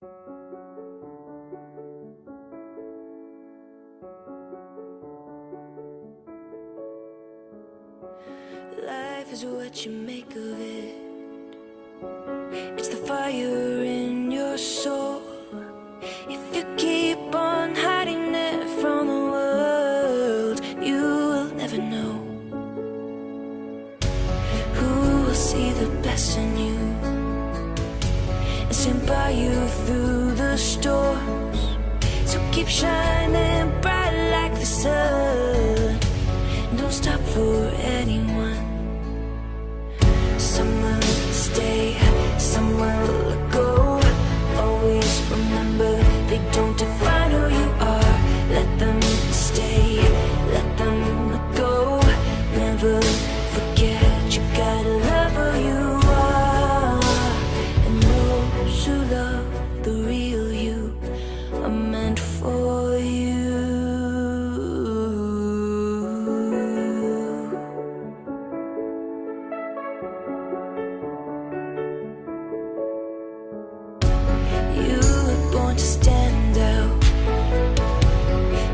Life is what you make of it. It's the fire in your soul. If you keep on hiding it from the world, you will never know who will see the best in you and stand by you through the storms. So keep shining bright like the sun, and don't stop for anyone. Some will stay, some will go. Always remember, they don't define who you are. Let them stay, let them go. Never forget, you gotta love who you are. And those who love the real you are meant for you. You were born to stand out,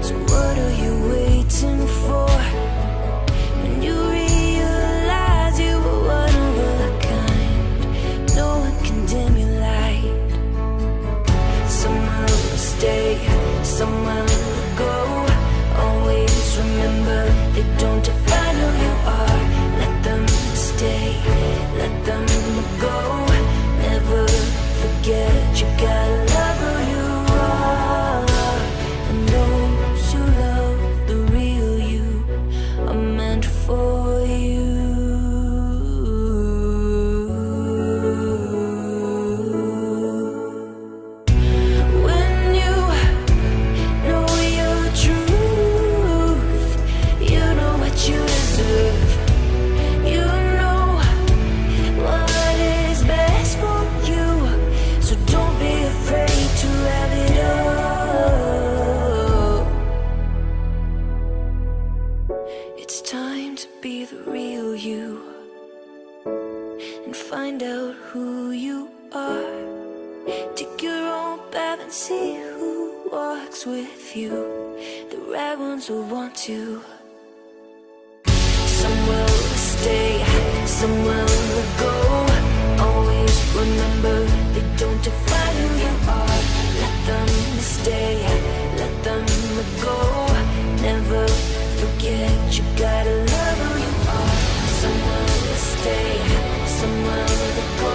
so what are you waiting for? When you realize you were one of a kind, no one can dim your light. Someone will stay, someone will go. Always remember, they don't define who you are. Let them stay, let them go. Never forget, you gotta love who you are. And those who love the real you are meant for you. When you know your truth, you know what you deserve. You know what is best for you, so don't be afraid to have it all. It's time to be the real you and find out who you are. Take your own path and see who walks with you. The right ones will want you. Some will stay, some will go. Always remember, they don't define who you are. Let them stay, let them go. Never forget, you gotta love who you are. Some will stay, some will go.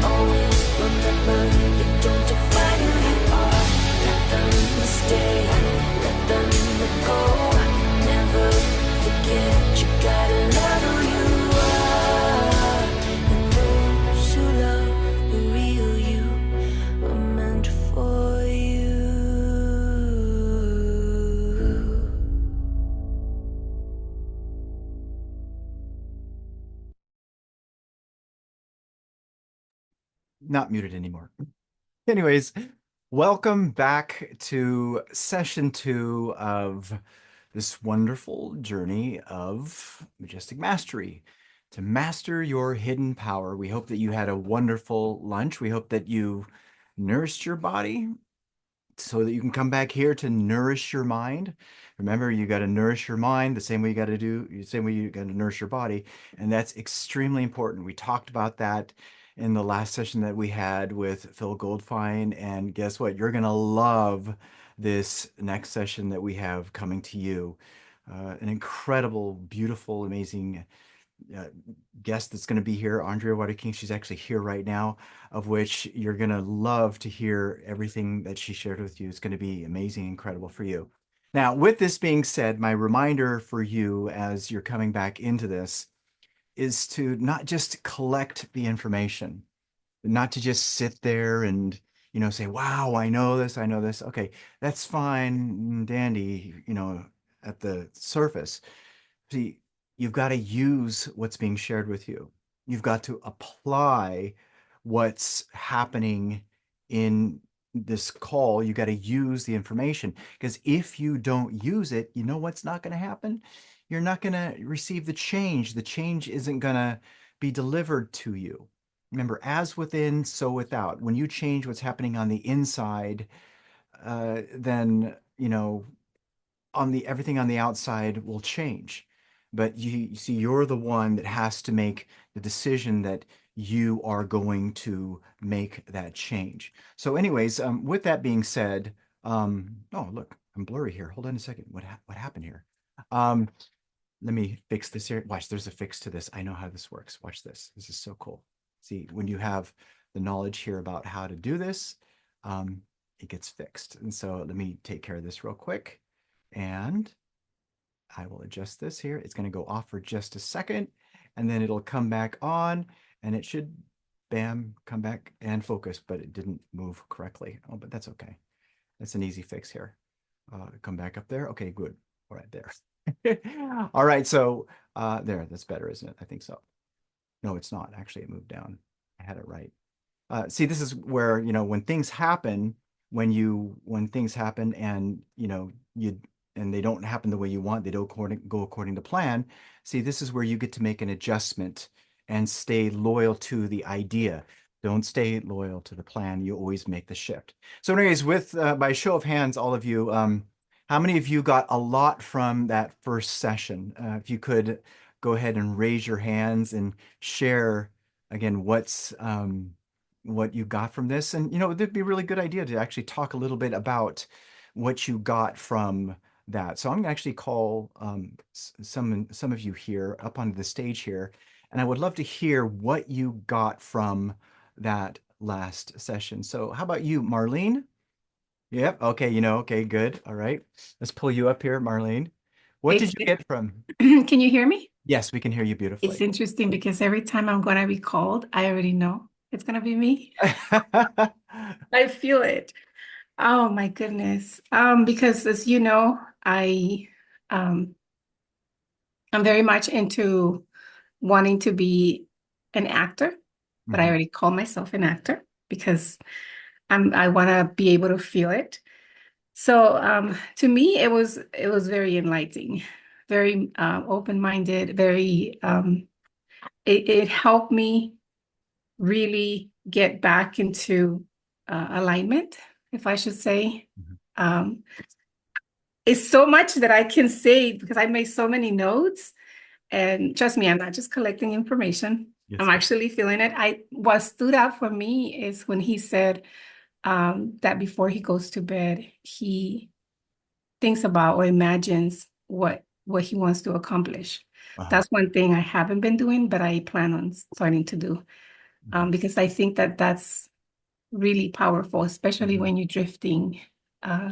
Always remember, they don't define who you are. Let them stay, let them go. Never forget, you gotta love who you are. And those who love the real you are meant for you. Not muted anymore. Anyways, welcome back to session 2 of this wonderful journey of Majestic Mastery. To master your hidden power. We hope that you had a wonderful lunch. We hope that you nourished your body so that you can come back here to nourish your mind. Remember, you got to nourish your mind the same way you got to do, the same way you got to nourish your body. And that's extremely important. We talked about that in the last session that we had with Phil Goldfine. And guess what? You're going to love this next session that we have coming to you. An incredible, beautiful, amazing guest that's going to be here, Arndrea Waterking. She's actually here right now, of which you're going to love to hear everything that she shared with you. It's going to be amazing, incredible for you. Now, with this being said, my reminder for you as you're coming back into this is to not just collect the information, not to just sit there and, say, wow, I know this, I know this. Okay, that's fine, dandy, at the surface. See, you've got to use what's being shared with you. You've got to apply what's happening in this call. You got to use the information, because if you don't use it, you know what's not going to happen? You're not going to receive the change. The change isn't going to be delivered to you. remember, as within, so without. When you change what's happening on the inside, then, on the everything on the outside will change. But you see, you're the one that has to make the decision that you are going to make that change. So, anyways, with that being said, oh look, I'm blurry here. Hold on a second. What happened here? Um, Let me fix this here. Watch, there's a fix to this. I know how this works. Watch this. This is so cool. See, when you have the knowledge here about how to do this, it gets fixed. And so let me take care of this real quick. And I will adjust this here. It's going to go off for just a second, and then it'll come back on, and it should, bam, come back and focus, but it didn't move correctly. Oh, but that's okay. That's an easy fix here. Come back up there. Okay, good. All right, there. All right, so there, that's better, isn't it? I think so. No, it's not. Actually, it moved down. I had it right. See, this is where, when things happen, when things happen and, and they don't happen the way you want, they don't go according to plan. See, this is where you get to make an adjustment and stay loyal to the idea. Don't stay loyal to the plan. You always make the shift. So anyways, with by show of hands, all of you, how many of you got a lot from that first session? If you could go ahead and raise your hands and share again what you got from this. And it'd be a really good idea to actually talk a little bit about what you got from that. So I'm gonna actually call some of you here up onto the stage here, and I would love to hear what you got from that last session. So how about you, Marlene? Yep. Okay. Okay, good. All right. Let's pull you up here, Marlene. What did It's you get from? can you hear me? Yes, we can hear you It's beautifully. interesting because every time I'm gonna be called, I already know it's gonna be me. I feel it. Oh my goodness. Because as you know, um I'm very much into wanting to be an actor, but I Mhm, already call myself an actor because I want to be able to feel it. So to me, it was very enlightening, very open-minded, very it helped me really get back into alignment, if I should say. mhm. Um, it's so much that I can say because I made so many notes. And trust me, I'm not just collecting information. I'm Yes. actually feeling it. What stood out for me is when he said that before he goes to bed, he thinks about or imagines what he wants to accomplish. Uh-huh. That's one thing I haven't been doing, but I plan on starting to do Mhm, because I think that that's really powerful, especially mhm, uh,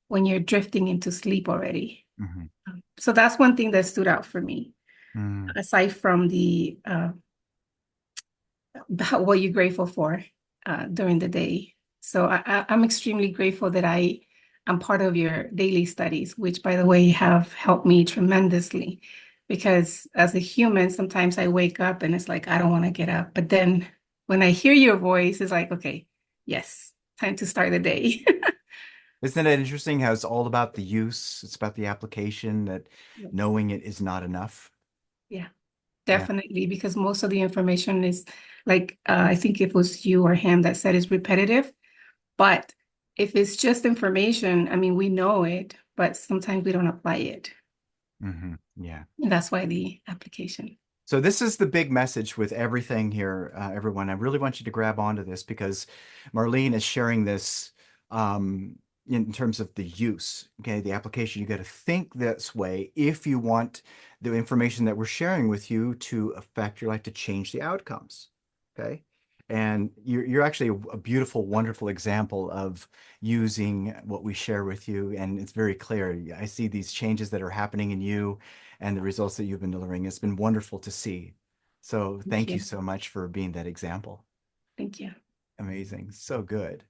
when you're drifting into sleep already. mhm, So that's one thing that stood out for me, mhm, aside from the what you're grateful for during the day. So I'm extremely grateful that I'm part of your daily studies, which, by the way, have helped me tremendously. Because as a human, sometimes I wake up and it's like, I don't want to get up. But then when I hear your voice, it's like, okay, yes, time to start the day. Isn't it interesting how it's all about the use? It's about the application, that Yes. knowing it is not enough. Yeah, Yeah. definitely. Because most of the information is like, I think it was you or him that said it's repetitive. But if it's just information, I mean, we know it, but sometimes we don't apply it. Yeah. And that's why the application. So this is the big message with everything here, everyone. I really want you to grab onto this because Marlene is sharing this in terms of the use, okay, the application. You got to think this way if you want the information that we're sharing with you to affect your life, to change the outcomes, okay? And you're actually a beautiful, wonderful example of using what we share with you, and it's very clear. I see these changes that are happening in you and the results that you've been delivering. It's been wonderful to see. So Thank thank you you. so much for being that example. Thank you. Amazing. So good.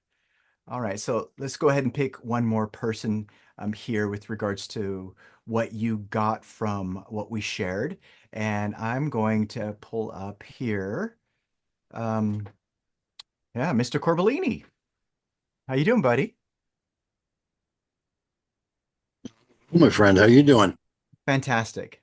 All right. So let's go ahead and pick one more person here with regards to what you got from what we shared. And I'm going to pull up here. Um, yeah, Mr. Corbellini. How you doing, buddy? My friend, how you doing? Fantastic.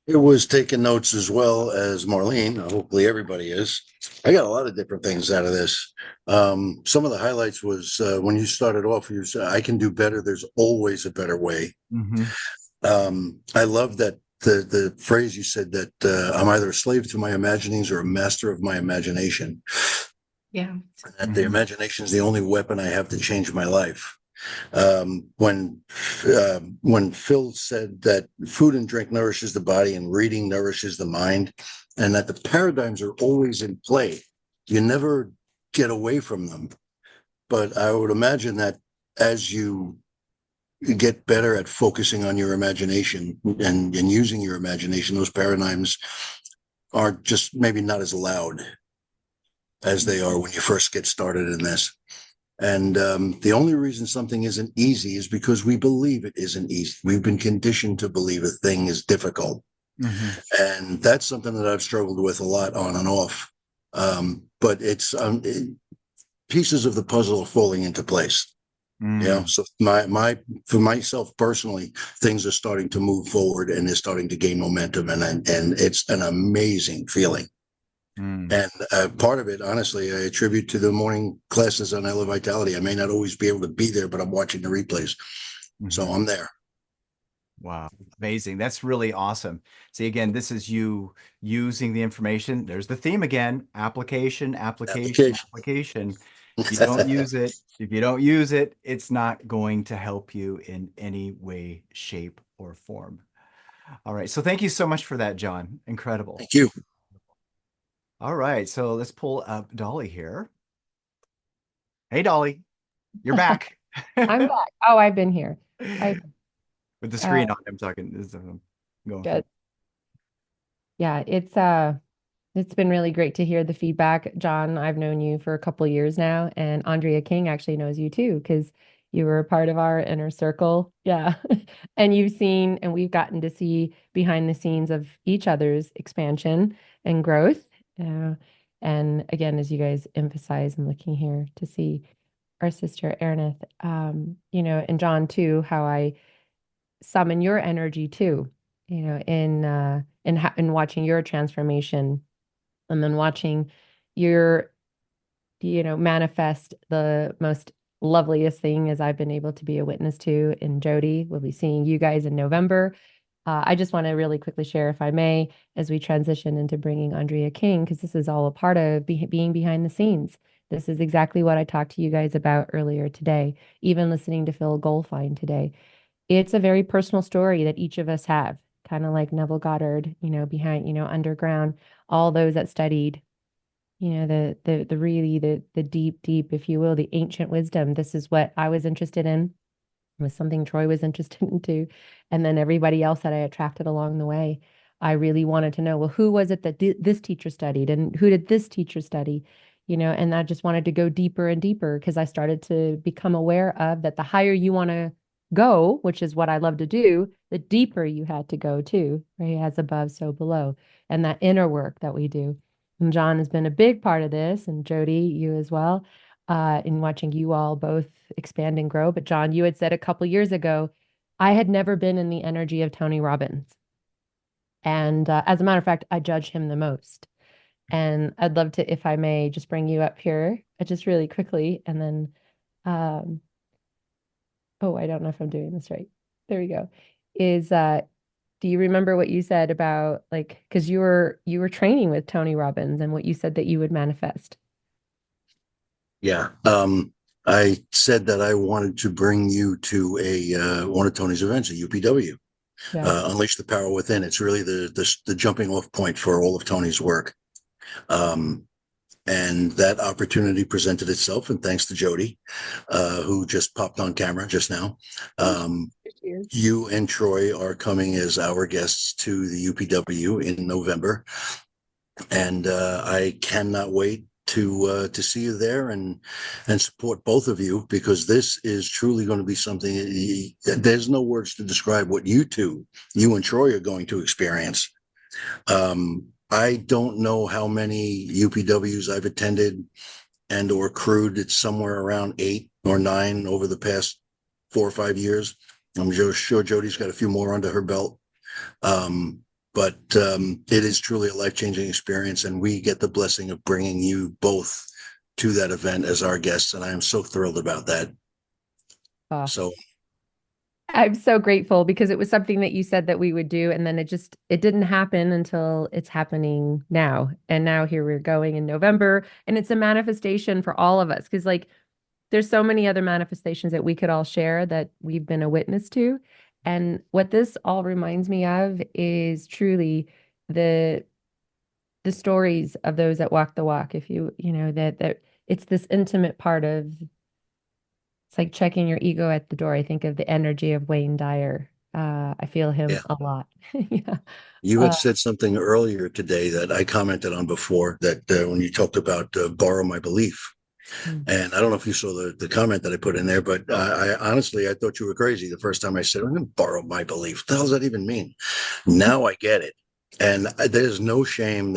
It was taking notes as well as Marlene. Hopefully everybody is. I got a lot of different things out of this. Some of the highlights was when you started off, you said, I can do better. There's always a better way. Mm-hmm. I love that the phrase you said that I'm either a slave to my imaginings or a master of my imagination. Yeah. That the imagination is the only weapon I have to change my life. When Phil said that food and drink nourishes the body and reading nourishes the mind, and that the paradigms are always in play, you never get away from them. But I would imagine that as you get better at focusing on your imagination and using your imagination, those paradigms are just maybe not as loud as they are when you first get started in this. And the only reason something isn't easy is because we believe it isn't easy. We've been conditioned to believe a thing is difficult. Mm-hmm. And that's something that I've struggled with a lot on and off. But it's pieces of the puzzle are falling into place. So for myself personally, things are starting to move forward and they're starting to gain momentum, and it's an amazing feeling. And part of it, honestly, I attribute to the morning classes on Elevitality. I may not always be able to be there, but I'm watching the replays. So I'm there. Wow. Amazing. That's really awesome. See, again, this is you using the information. There's the theme again, application. If you don't use it, it's not going to help you in any way, shape, or form. All right. So thank you so much for that, John. Incredible. Thank you. All right. So let's pull up Dolly here. Hey, Dolly, you're back. I'm back. Oh, I've been here. With the screen on, I'm talking. Going Good. Yeah, it's been really great to hear the feedback. John, I've known you for a couple years now, and Arndrea King actually knows you too, because you were a part of our inner circle. Yeah. And you've seen, and we've gotten to see behind the scenes of each other's expansion and growth. And again, as you guys emphasize, I'm looking here to see our sister Erinith, and John too, how I summon your energy too, in watching your transformation, and then watching your, manifest the most loveliest thing as I've been able to be a witness to in Jody. We'll be seeing you guys in November. I just want to really quickly share, if I may, as we transition into bringing Arndrea King, because this is all a part of being behind the scenes. This is exactly what I talked to you guys about earlier today, even listening to Phil Goldfine today. It's a very personal story that each of us have, kind of like Neville Goddard, behind, underground, all those that studied, the deep, if you will, the ancient wisdom. This is what I was interested in. It was something Troy was interested in too. And then everybody else that I attracted along the way. I really wanted to know, well, who was it that this teacher studied, and who did this teacher study? And I just wanted to go deeper and deeper, because I started to become aware of that the higher you want to go, which is what I love to do, the deeper you had to go too, right? As above, so below. And that inner work that we do. And John has been a big part of this, and Jody, you as well, in watching you all both expand and grow. But John, you had said a couple years ago, I had never been in the energy of Tony Robbins. And as a matter of fact, I judge him the most. And I'd love to, if I may, just bring you up here just really quickly. And then, I don't know if I'm doing this right. There we go. Do you remember what you said about, like, because you were training with Tony Robbins, and what you said that you would manifest? Yeah. I said that I wanted to bring you to one of Tony's events at UPW. Yeah. Unleash the Power Within. It's really the jumping off point for all of Tony's work. And that opportunity presented itself, and thanks to Jody, who just popped on camera just now. You and Troy are coming as our guests to the UPW in November, and I cannot wait to see you there and support both of you, because this is truly going to be something. There's no words to describe what you and Troy are going to experience. I don't know how many UPWs I've attended and or crewed. It's somewhere around 8 or 9 over the past 4 or 5 years. I'm sure Jody's got a few more under her belt. but it is truly a life-changing experience, and we get the blessing of bringing you both to that event as our guests, and I am so thrilled about that. Oh, So I'm so grateful because it was something that you said that we would do, and then it didn't happen until it's happening now. And now here we're going in November, and it's a manifestation for all of us because like there's so many other manifestations that we could all share that we've been a witness to. And what this all reminds me of is truly the the stories of those that walk the walk. If you know that it's this intimate part of it's like checking your ego at the door. I think of the energy of Wayne Dyer. I feel him yeah, a lot. Yeah. you had Uh, said something earlier today that I commented on before, that when you talked about borrow my belief. mm. And I don't know if you saw the comment that I put in there, but I honestly, I thought you were crazy the first time I said, I'm going to borrow my belief. What the hell does that even mean? Now I get it. And there's no shame.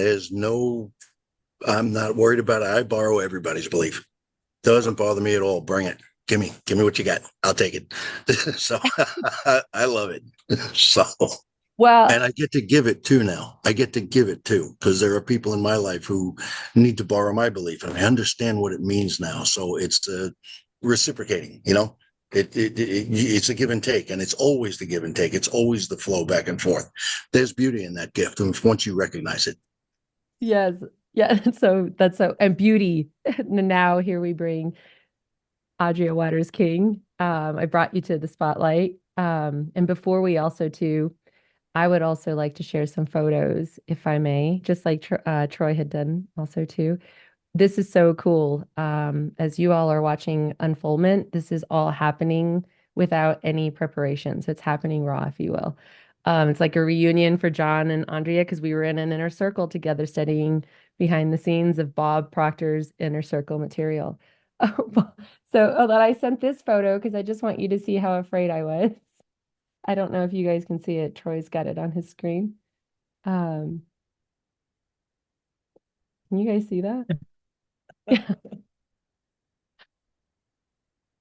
I'm not worried about it. I borrow everybody's belief. Doesn't bother me at all. Bring it. Give me what you got. I'll take it. So I love it. So, Well, and I get to give it too now. I get to give it too, because there are people in my life who need to borrow my belief, and I understand what it means now. So it's reciprocating, it's a give and take, and it's always the give and take. It's always the flow back and forth. There's beauty in that gift, and once you recognize it. yes. Yeah. That's so and beauty. Now here we bring Audrey Waters King. I brought you to the spotlight. And before we also too, I would also like to share some photos, if I may, just like Troy had done also too. This is so cool. As you all are watching unfoldment, this is all happening without any preparation. So it's happening raw, if you will. It's like a reunion for John and Andrea because we were in an inner circle together studying behind the scenes of Bob Proctor's inner circle material. So, oh, that I sent this photo because I just want you to see how afraid I was. I don't know if you guys can see it. Troy's got it on his screen. Um, can you guys see that?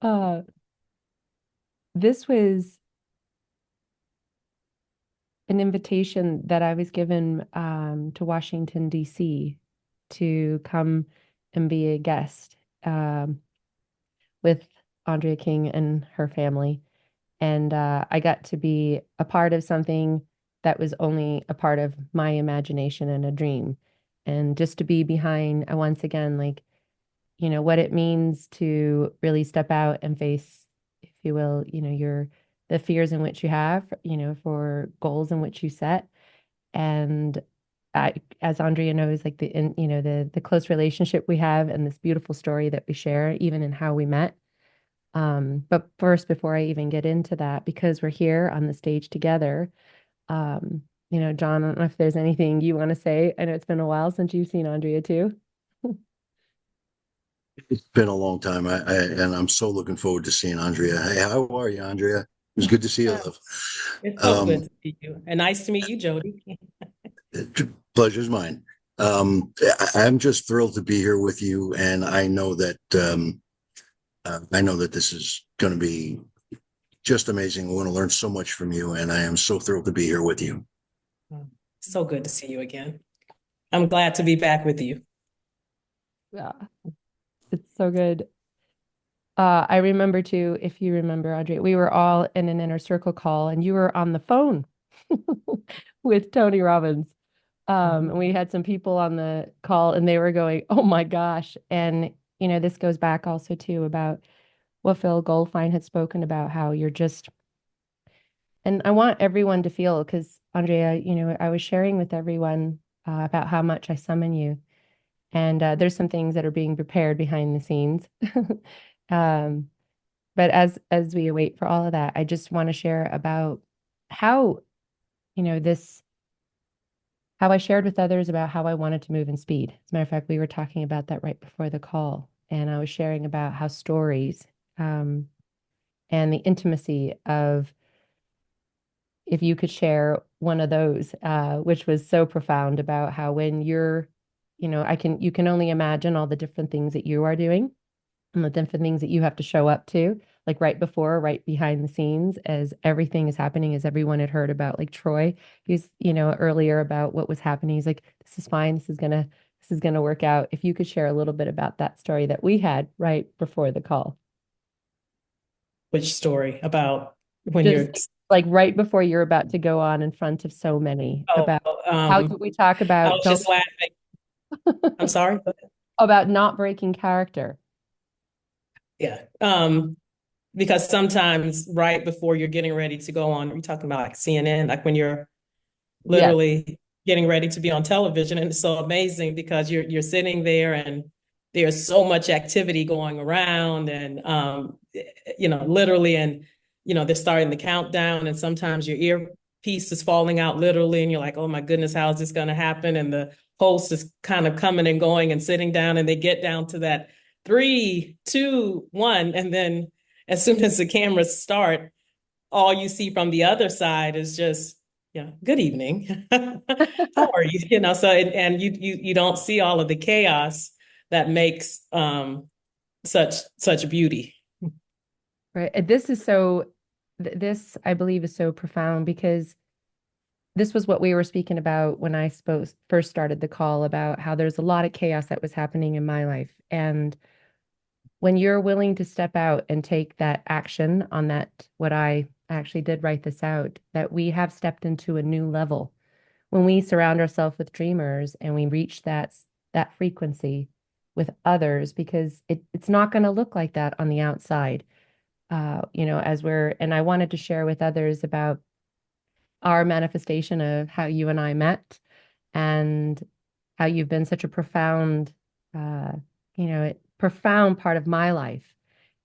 Uh, this was an invitation that I was given to Washington, D.C. to come and be a guest with Andrea King and her family. And I got to be a part of something that was only a part of my imagination and a dream. And just to be behind, once again, like, what it means to really step out and face, if you will, the fears in which you have, for goals in which you set. And as Andrea knows, like the close relationship we have and this beautiful story that we share, even in how we met. But first, before I even get into that, because we're here on the stage together, John, I don't know if there's anything you want to say. I know it's been a while since you've seen Andrea too. It's been a long time, and I'm so looking forward to seeing Andrea. Hey, how are you, Andrea? It was good to see you, love. It's so good to see you. And nice to meet you, Jody. Pleasure's mine. I'm just thrilled to be here with you, and I know that this is going to be just amazing. We're going to learn so much from you, and I am so thrilled to be here with you. So good to see you again. I'm glad to be back with you. Yeah, it's so good. I remember too, if you remember, Andrea, we were all in an inner circle call and you were on the phone with Tony Robbins. And we had some people on the call and they were going, oh my gosh. And, this goes back also too about what Phil Goldfine had spoken about, how you're just, and I want everyone to feel, because Andrea, I was sharing with everyone about how much I summon you. And there's some things that are being prepared behind the scenes. Um, but as we await for all of that, I just want to share about how, how I shared with others about how I wanted to move in speed. As a matter of fact, we were talking about that right before the call, and I was sharing about how stories and the intimacy of if you could share one of those, which was so profound about how when you're, you can only imagine all the different things that you are doing and the different things that you have to show up to. like right before, right behind the scenes, as everything is happening, as everyone had heard about like Troy. He's, earlier about what was happening. He's like, this is fine. This is gonna work out. If you could share a little bit about that story that we had right before the call. Which story about when Just you're, like right before you're about to go on in front of so many oh, about how did we talk I about was don't just laughing. I'm sorry. about not breaking character. Yeah. Because sometimes right before you're getting ready to go on, we're talking about like CNN, like when you're Yes. literally getting ready to be on television. And it's so amazing because you're sitting there and there's so much activity going around and literally, and they're starting the countdown, and sometimes your earpiece is falling out literally, and you're like, oh my goodness, how is this going to happen? And the host is kind of coming and going and sitting down, and they get down to that 3, 2, 1, and then as soon as the cameras start, all you see from the other side is just, good evening. How are you? So and you don't see all of the chaos that makes such beauty. Right. And this is so, this I believe is so profound because this was what we were speaking about when I first started the call about how there's a lot of chaos that was happening in my life. And when you're willing to step out and take that action on that, what I actually did write this out, that we have stepped into a new level. When we surround ourselves with dreamers and we reach that frequency with others, because it's not going to look like that on the outside. And I wanted to share with others about our manifestation of how you and I met and how you've been such a uh, profound part of my life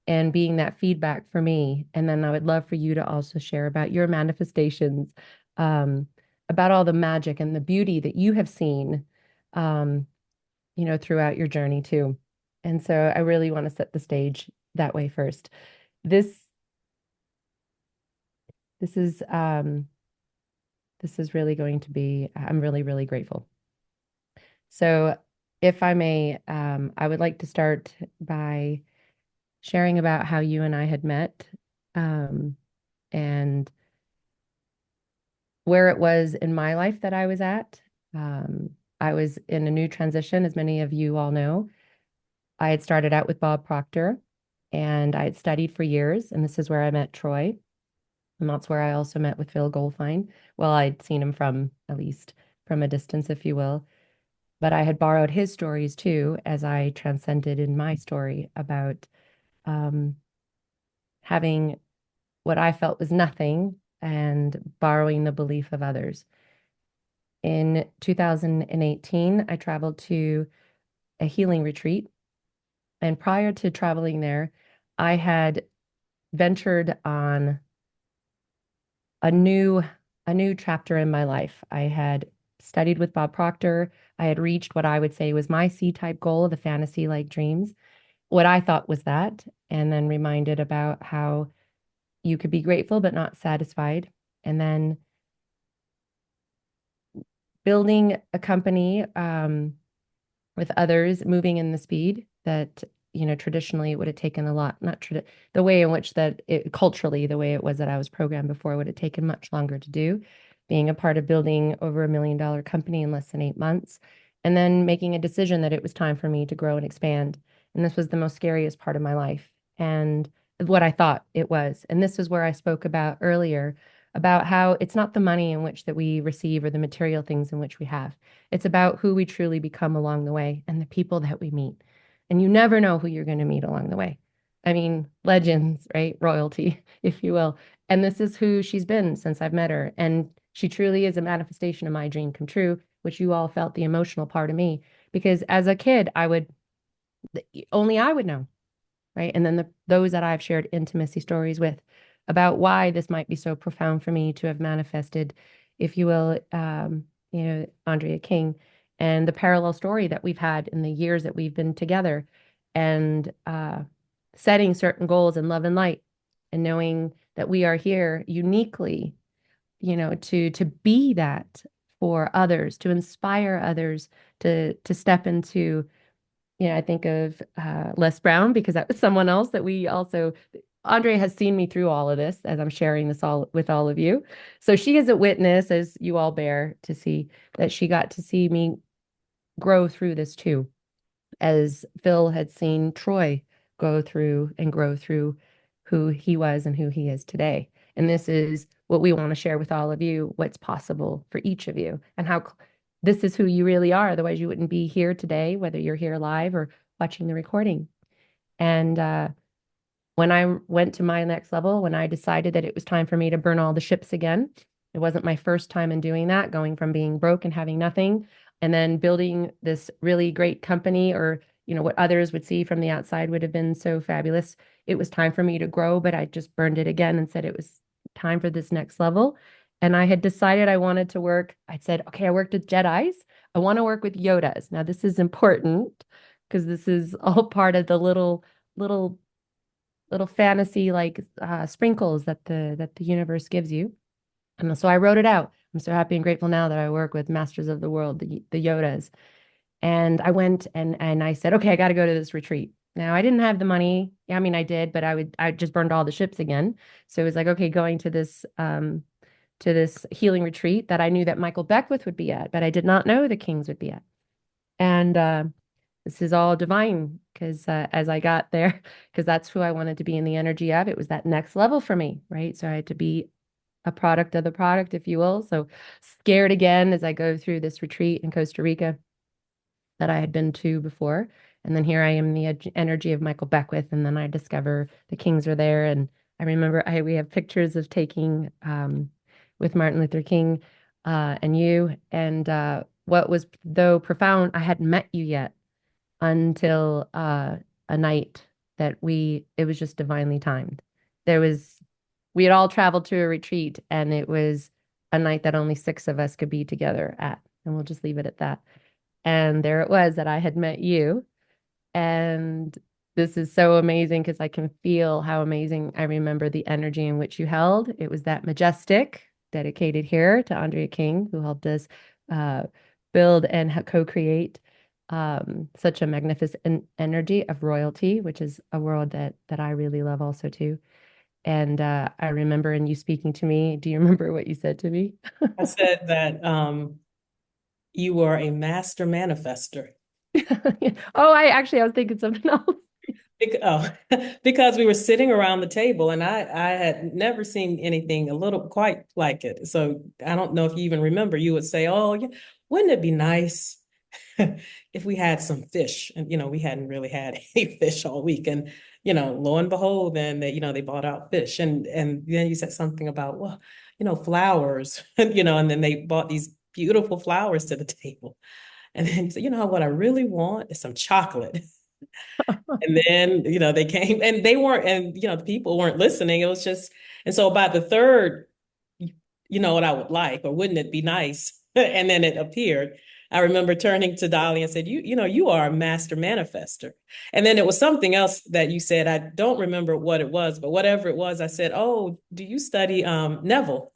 and being that feedback for me. And then I would love for you to also share about your manifestations, um, about all the magic and the beauty that you have seen, um, throughout your journey too. And so I really want to set the stage that way first. This this is this is really going to be, I'm really, really grateful. So if I may, I would like to start by sharing about how you and I had met, and where it was in my life that I was at. I was in a new transition, as many of you all know. I had started out with Bob Proctor and I had studied for years, and this is where I met Troy. And that's where I also met with Phil Goldfine. Well, I'd seen him at least from a distance, if you will. But I had borrowed his stories too, as I transcended in my story about um, having what I felt was nothing and borrowing the belief of others. In 2018, I traveled to a healing retreat. And prior to traveling there, I had ventured on a new chapter in my life. I had studied with Bob Proctor. I had reached what I would say was my C-type goal, the fantasy-like dreams, what I thought was that, and then reminded about how you could be grateful but not satisfied. And then building a company with others, moving in the speed that traditionally it would have taken a lot, not the way in which that culturally, the way it was that I was programmed before would have taken much longer to do. Being a part of building over $1 million company in less than 8 months, and then making a decision that it was time for me to grow and expand. And this was the most scariest part of my life, and what I thought it was. And this is where I spoke about earlier about how it's not the money in which that we receive or the material things in which we have. It's about who we truly become along the way and the people that we meet. And you never know who you're going to meet along the way. I mean, legends, right? Royalty, if you will. And this is who she's been since I've met her. And she truly is a manifestation of my dream come true, which you all felt the emotional part of me. Because as a kid, only I would know, right? And then those that I've shared intimacy stories with about why this might be so profound for me to have manifested, if you will, Arndrea King, and the parallel story that we've had in the years that we've been together, and setting certain goals in love and light, and knowing that we are here uniquely, to be that for others, to inspire others to step into. I think of Les Brown because that was someone else that we also Arndrea has seen me through all of this as I'm sharing this all with all of you. So she is a witness, as you all bear to see, that she got to see me grow through this too, as Phil had seen Troy go through and grow through who he was and who he is today. And this is what we want to share with all of you, what's possible for each of you, and how this is who you really are. Otherwise, you wouldn't be here today, whether you're here live or watching the recording. And when I went to my next level, when I decided that it was time for me to burn all the ships again, it wasn't my first time in doing that, going from being broke and having nothing, and then building this really great company, or what others would see from the outside would have been so fabulous. It was time for me to grow, but I just burned it again and said it was time for this next level. And I had decided I wanted to work. I said, okay, I worked with Jedis. I want to work with Yodas. Now, this is important because this is all part of the little fantasy like sprinkles that the universe gives you. And so I wrote it out. I'm so happy and grateful now that I work with masters of the world, the Yodas. And I went and I said, okay, I got to go to this retreat. Now I didn't have the money. I mean, I did, but I just burned all the ships again. So it was like, okay, going to this healing retreat that I knew that Michael Beckwith would be at, but I did not know the Kings would be at. And this is all divine because as I got there, because that's who I wanted to be in the energy of, it was that next level for me, right? So I had to be a product of the product, if you will. So scared again as I go through this retreat in Costa Rica that I had been to before. And then here I am in the energy of Michael Beckwith. And then I discover the Kings are there. And I remember we have pictures of taking with Martin Luther King and you. And what was though profound, I hadn't met you yet until a night that it was just divinely timed. We had all traveled to a retreat, and it was a night that only 6 of us could be together at. And we'll just leave it at that. And there it was that I had met you. And this is so amazing because I can feel how amazing. I remember the energy in which you held. It was that majestic, dedicated here to Arndrea King, who helped us build and co-create such a magnificent energy of royalty, which is a world that I really love also too. And I remember you speaking to me. Do you remember what you said to me? I said that you were a master manifester. Oh, I was thinking something else. Because we were sitting around the table, and I had never seen anything a little quite like it. So I don't know if you even remember. You would say, "Oh, yeah, wouldn't it be nice if we had some fish?" And we hadn't really had any fish all week, and lo and behold, then they bought out fish, and then you said something about, well, flowers, and then they bought these beautiful flowers to the table, and then you said, what I really want is some chocolate. And then they came, and they weren't, and the people weren't listening. It was just, and so by the third, what I would like, or wouldn't it be nice? And then it appeared. I remember turning to Dolly and said, you are a master manifester. And then it was something else that you said. I don't remember what it was, but whatever it was, I said, oh, do you study Neville?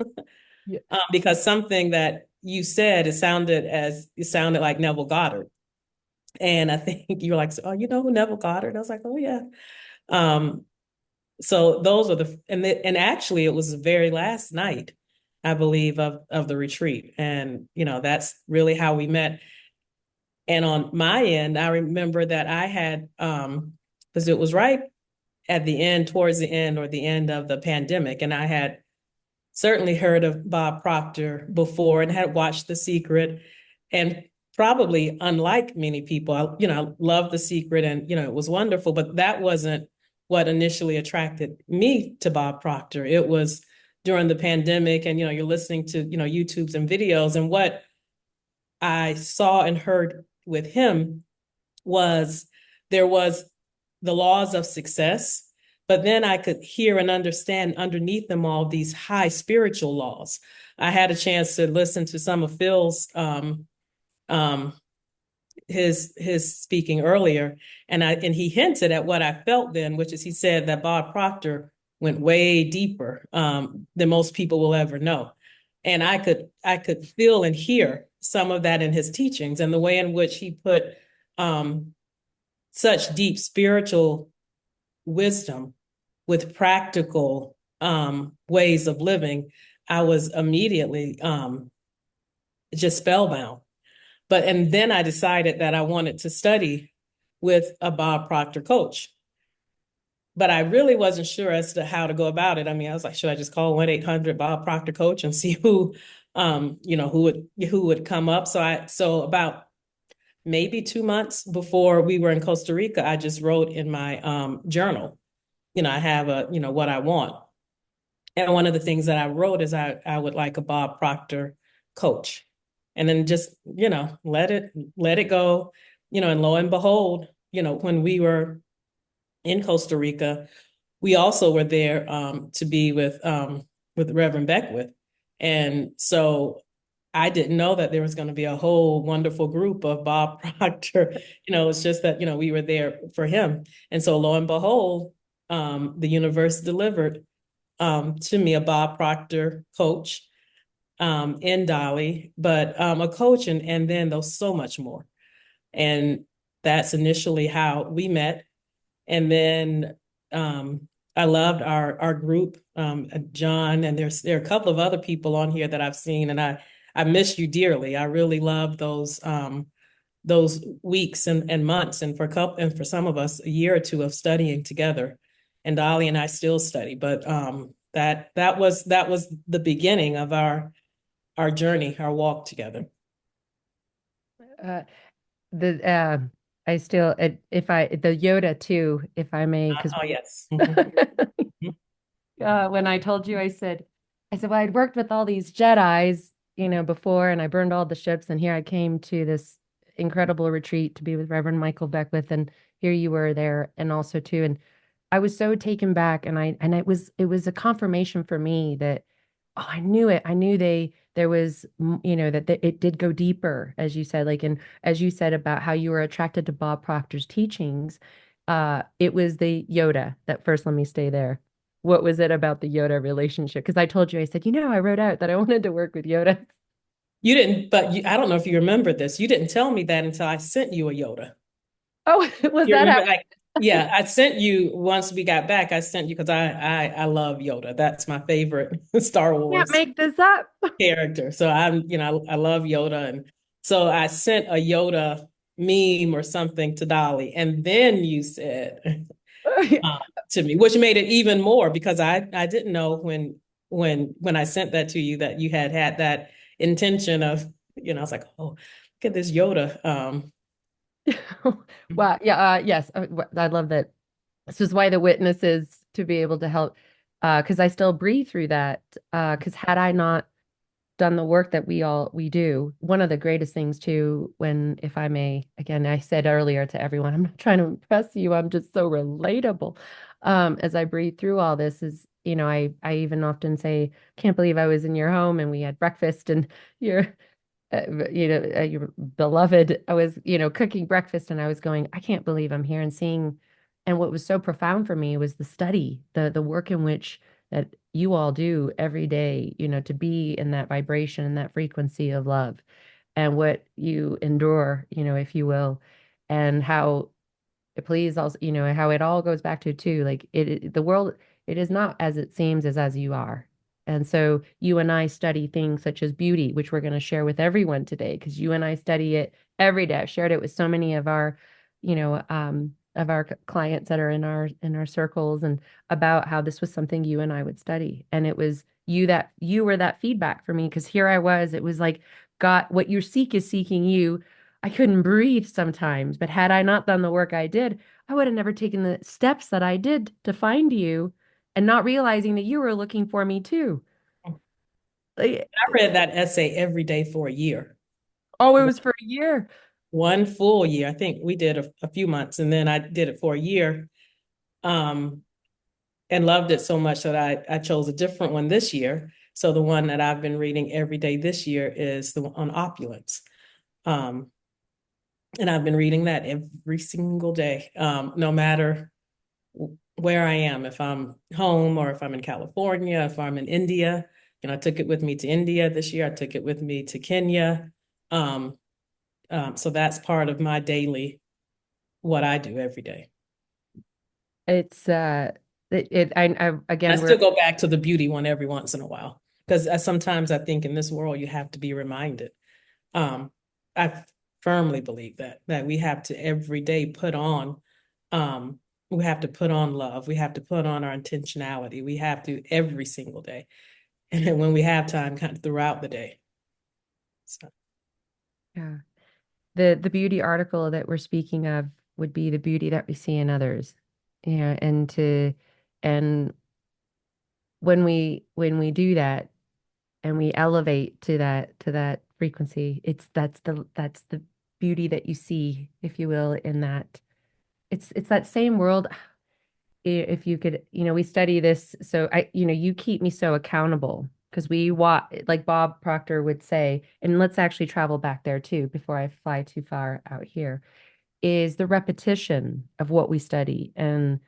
Yeah. Because something that you said, it sounded like Neville Goddard. And I think you were like, oh, you know who Neville Goddard? I was like, oh yeah. So those are and actually it was the very last night, I believe, of the retreat. And, that's really how we met. And on my end, I remember that I had, because it was right at the end, towards the end or the end of the pandemic. And I had certainly heard of Bob Proctor before and had watched The Secret, and probably unlike many people, I loved The Secret, and, it was wonderful, but that wasn't what initially attracted me to Bob Proctor. It was during the pandemic, and, you're listening to, YouTubes and videos, and what I saw and heard with him was there was the laws of success, but then I could hear and understand underneath them all these high spiritual laws. I had a chance to listen to some of Phil's his speaking earlier, and he hinted at what I felt then, which is he said that Bob Proctor went way deeper than most people will ever know. And I could feel and hear some of that in his teachings, and the way in which he put such deep spiritual wisdom with practical ways of living, I was immediately just spellbound. And then I decided that I wanted to study with a Bob Proctor coach. But I really wasn't sure as to how to go about it. I mean, I was like, should I just call 1-800 Bob Proctor Coach and see who would come up? So about maybe 2 months before we were in Costa Rica, I just wrote in my journal, I have what I want. And one of the things that I wrote is I would like a Bob Proctor coach. And then just, let it go, and lo and behold, when we were in Costa Rica, we also were there to be with Reverend Beckwith. And so I didn't know that there was going to be a whole wonderful group of Bob Proctor. It's just that, we were there for him. And so lo and behold, the universe delivered to me a Bob Proctor coach in Dolly, but a coach and then there's so much more. And that's initially how we met. And then I loved our group, John, and there are a couple of other people on here that I've seen, and I miss you dearly. I really loved those weeks and months, and for some of us, a year or two of studying together. And Dolly and I still study, but that was the beginning of our journey, our walk together. I still, the Yoda too, if I may, because Oh yes. when I told you, I said, well, I'd worked with all these Jedis, before, and I burned all the ships, and here I came to this incredible retreat to be with Reverend Michael Beckwith, and here you were there, and also too, and I was so taken back, and it was a confirmation for me that, oh, I knew it. I knew there was, that it did go deeper, as you said, and as you said about how you were attracted to Bob Proctor's teachings. It was the Yoda that first, let me stay there. What was it about the Yoda relationship? Because I told you, I said, I wrote out that I wanted to work with Yoda. You didn't, but I don't know if you remember this. You didn't tell me that until I sent you a Yoda. Oh, was You that remember, how? yeah, I sent you once we got back. I sent you because I love Yoda. That's my favorite Star Can't Wars make this up. character. So I love Yoda, and so I sent a Yoda meme or something to Dolly, and then you said to me, which made it even more because I didn't know when I sent that to you that you had that intention of, I was like, oh, look at this Yoda. Wow. Yeah. Yes. I love that. This is why the witness is to be able to help. Because I still breathe through that. Because had I not done the work that we do, one of the greatest things too, if I may, again, I said earlier to everyone, I'm not trying to impress you. I'm just so relatable. As I breathe through all this is, I even often say, can't believe I was in your home and we had breakfast and you're your beloved, I was, cooking breakfast and I was going, I can't believe I'm here and seeing. And what was so profound for me was the study, the work in which that you all do every day, to be in that vibration and that frequency of love and what you endure, if you will, and how please also, how it all goes back to too, like the world, it is not as it seems as you are. And so you and I study things such as beauty, which we're going to share with everyone today, because you and I study it every day. I've shared it with so many of our, of our clients that are in our circles, and about how this was something you and I would study. And it was you were that feedback for me, because here I was, it was like, God, what you seek is seeking you. I couldn't breathe sometimes, but had I not done the work I did, I would have never taken the steps that I did to find you, and not realizing that you were looking for me too. Like, I read that essay every day for a year. oh, it was for a year. One full year. I think we did a few months, and then I did it for a year, and loved it so much that I chose a different one this year. So the one that I've been reading every day this year is the one on opulence. And I've been reading that every single day, no matter where I am, if I'm home or if I'm in California, if I'm in India. I took it with me to India this year. I took it with me to Kenya. So that's part of my daily, what I do every day. It's I again, I still go back to the beauty one every once in a while because sometimes I think in this world you have to be reminded. I firmly believe that we have to every day we have to put on love. We have to put on our intentionality. We have to every single day. And then when we have time, kind of throughout the day. So. Yeah. The beauty article that we're speaking of would be the beauty that we see in others. Yeah, and when we do that and we elevate to that frequency, that's the beauty that you see, if you will, in that it's that same world. If you could, we study this, so you keep me so accountable because we watch, like Bob Proctor would say, and let's actually travel back there too before I fly too far out here, is the repetition of what we study. And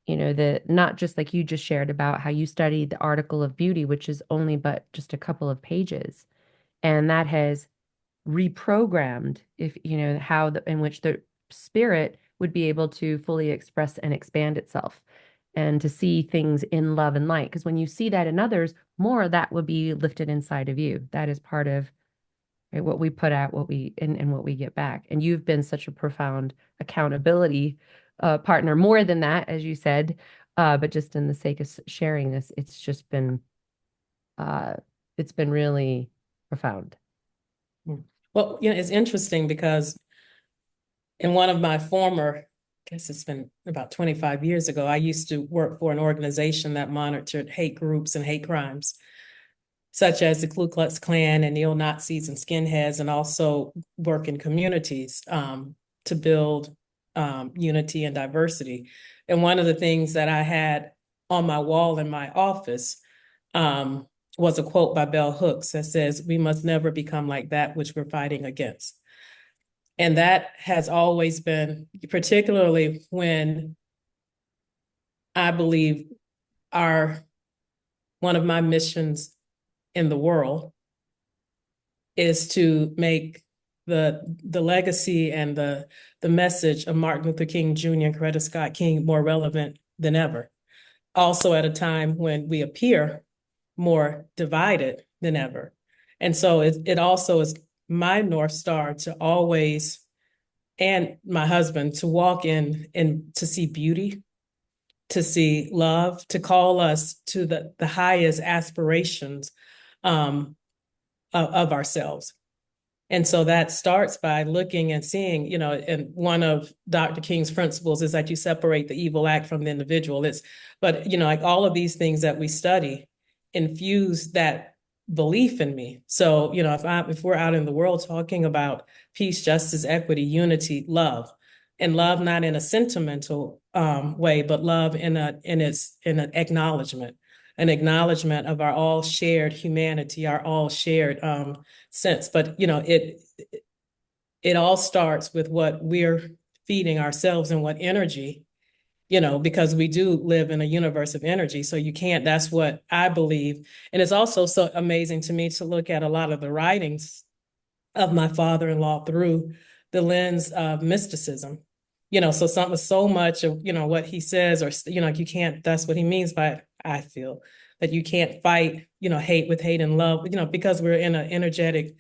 the not just like you just shared about how you studied the article of beauty, which is only but just a couple of pages, and that has reprogrammed, if how in which the spirit would be able to fully express and expand itself and to see things in love and light, because when you see that in others, more of that will be lifted inside of you. That is part of, right, what we put out, and what we get back. And you've been such a profound accountability partner, more than that, as you said, but just in the sake of sharing this, it's been really profound. Well, it's interesting because in one of my former, I guess it's been about 25 years ago, I used to work for an organization that monitored hate groups and hate crimes, such as the Ku Klux Klan and neo-Nazis and skinheads, and also work in communities to build unity and diversity. And one of the things that I had on my wall in my office was a quote by Bell Hooks that says, "We must never become like that which we're fighting against." And that has always been, particularly when I believe one of my missions in the world is to make the legacy and the message of Martin Luther King Jr. and Coretta Scott King more relevant than ever. Also at a time when we appear more divided than ever. And so it also is my North Star to always, and my husband, to walk in and to see beauty, to see love, to call us to the highest aspirations of ourselves. And so that starts by looking and seeing, and one of Dr. King's principles is that you separate the evil act from the individual. But like all of these things that we study infuse that belief in me. So, if we're out in the world talking about peace, justice, equity, unity, love, and love not in a sentimental way, but love in an acknowledgement. An acknowledgement of our all shared humanity, our all shared sense. But it all starts with what we're feeding ourselves and what energy, because we do live in a universe of energy. So you can't, that's what I believe. And it's also so amazing to me to look at a lot of the writings of my father-in-law through the lens of mysticism. So so much of, what he says, or, you can't, that's what he means by it, I feel, that you can't fight, hate with hate and love, because we're in an energetic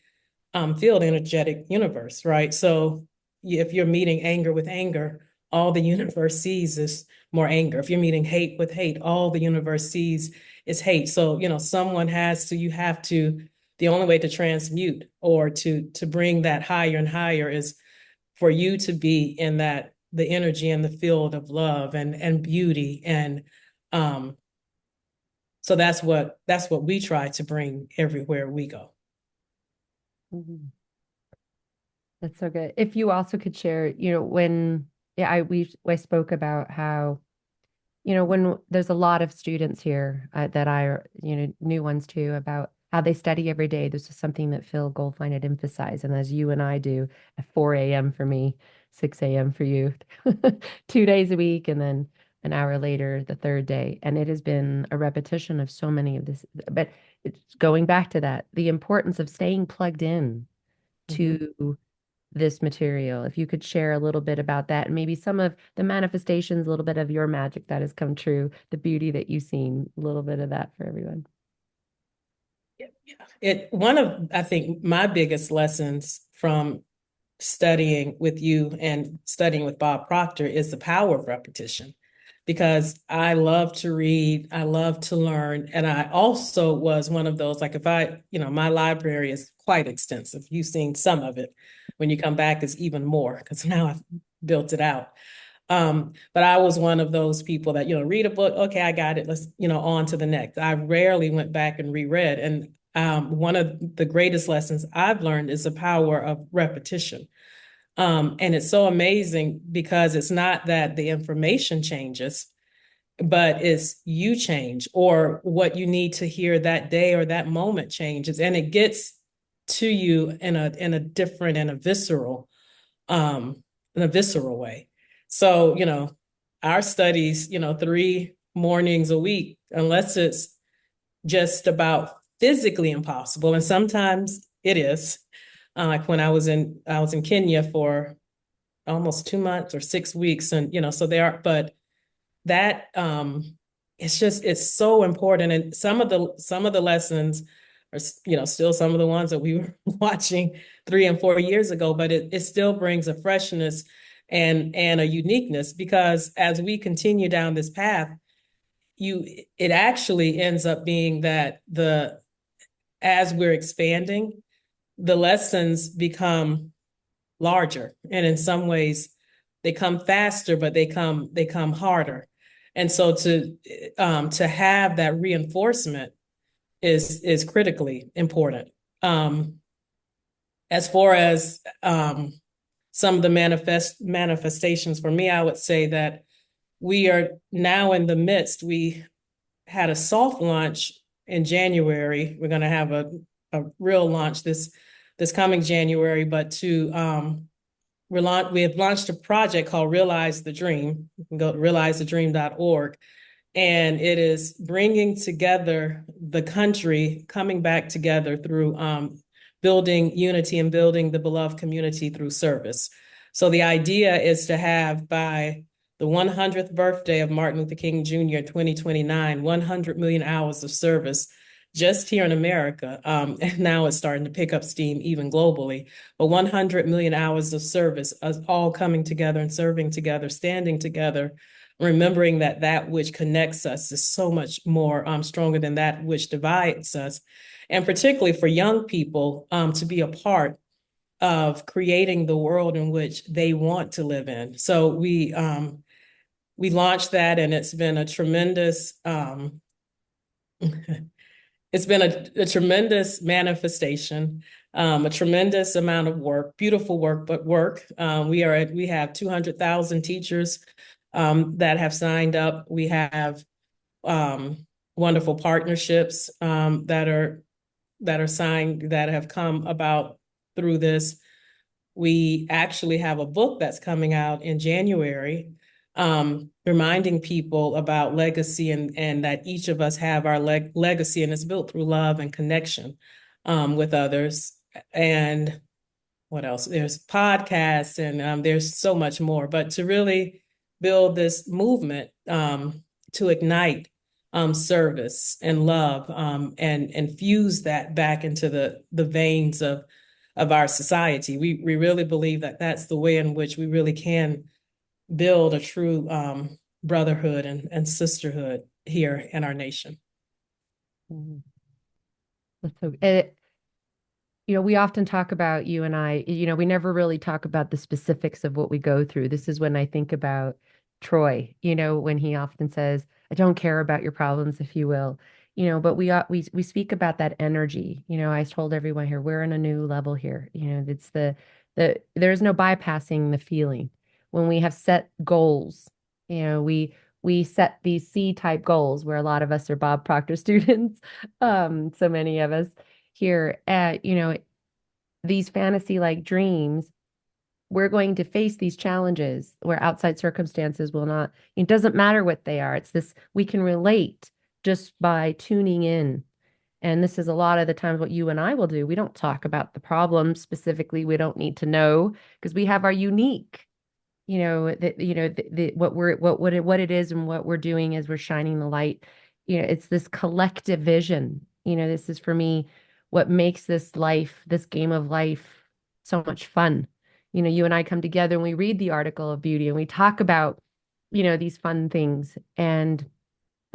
field, energetic universe, right? So if you're meeting anger with anger, all the universe sees is more anger. If you're meeting hate with hate, all the universe sees is hate. So, the only way to transmute or to bring that higher and higher is for you to be in the energy and the field of love and beauty. And so that's what we try to bring everywhere we go. Mm-hmm. That's so good. If you also could share, when I spoke about how, when there's a lot of students here that are, new ones too, about how they study every day. This is something that Phil Goldfine had emphasized. And as you and I do at 4 a.m. for me, 6 a.m. for you, 2 days a week, and then an hour later, the third day. And it has been a repetition of so many of this, but it's going back to that, the importance of staying plugged in to this material. If you could share a little bit about that and maybe some of the manifestations, a little bit of your magic that has come true, the beauty that you've seen, a little bit of that for everyone. One of, I think, my biggest lessons from studying with you and studying with Bob Proctor is the power of repetition, because I love to read, I love to learn, and I also was one of those, like, if my library is quite extensive. You've seen some of it. When you come back, it's even more, because now I've built it out. But I was one of those people that, read a book, okay, I got it, let's, on to the next. I rarely went back and reread. And one of the greatest lessons I've learned is the power of repetition. And it's so amazing because it's not that the information changes, but it's you change, or what you need to hear that day or that moment changes, and it gets to you in a different and a visceral way. So, our studies, 3 mornings a week, unless it's just about physically impossible, and sometimes it is. Like when I was in Kenya for almost 2 months or 6 weeks, and so but that it's so important. And some of the lessons are still some of the ones that we were watching 3 and 4 years ago, but it still brings a freshness and a uniqueness, because as we continue down this path, it actually ends up being that as we're expanding, the lessons become larger, and in some ways they come faster, but they come harder. And so to have that reinforcement is critically important. As far as some of the manifestations for me, I would say that we are now in the midst. We had a soft launch in January. We're going to have a real launch this coming January, but we have launched a project called Realize the Dream. You can go to realizethedream.org, and it is bringing together the country, coming back together through building unity and building the beloved community through service. So the idea is to have, by the 100th birthday of Martin Luther King Jr. 2029, 100 million hours of service just here in America. And now it's starting to pick up steam even globally. But 100 million hours of service, us all coming together and serving together, standing together, remembering that which connects us is so much more stronger than that which divides us. And particularly for young people to be a part of creating the world in which they want to live in. So we launched that, and it's been a tremendous it's been a tremendous manifestation, a tremendous amount of work, beautiful work, but work. We have 200,000 teachers that have signed up. We have wonderful partnerships that are signed, that have come about through this. We actually have a book that's coming out in January, reminding people about legacy, and that each of us have our legacy, and it's built through love and connection with others. And what else? There's podcasts, and there's so much more. But to really build this movement to ignite service and love, and fuse that back into the veins of our society. We really believe that that's the way in which we really can build a true brotherhood and sisterhood here in our nation. That's so, we often talk about, you and I, we never really talk about the specifics of what we go through. This is when I think about Troy, when he often says, I don't care about your problems, if you will, but we speak about that energy. I told everyone here, we're in a new level here. It's there's no bypassing the feeling. When we have set goals, we set these C-type goals, where a lot of us are Bob Proctor students. So many of us here at, these fantasy-like dreams, we're going to face these challenges where outside circumstances will not, it doesn't matter what they are. It's this, we can relate just by tuning in And this is a lot of the times what you and I will do. We don't talk about the problem specifically. We don't need to know because we have our unique, what it is and what we're doing as we're shining the light. It's this collective vision. This is for me what makes this life, this game of life, so much fun. You and I come together and we read the article of beauty and we talk about, these fun things. And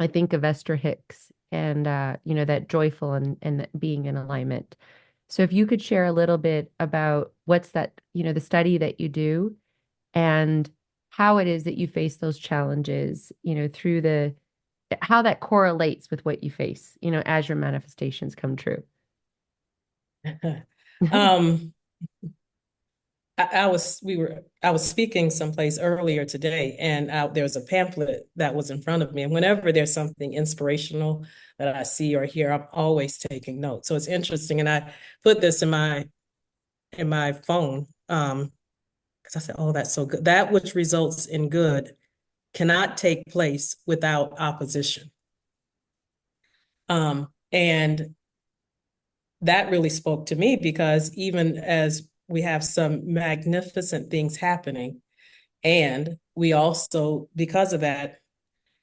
I think of Esther Hicks and that joyful and that being in alignment. So if you could share a little bit about what's that, the study that you do and how it is that you face those challenges, through how that correlates with what you face, as your manifestations come true. Um, I was speaking someplace earlier today, and there was a pamphlet that was in front of me. And whenever there's something inspirational that I see or hear, I'm always taking notes. So it's interesting, and I put this in my phone because I said, "Oh, that's so good. That which results in good cannot take place without opposition." And that really spoke to me because even as we have some magnificent things happening, and we also, because of that,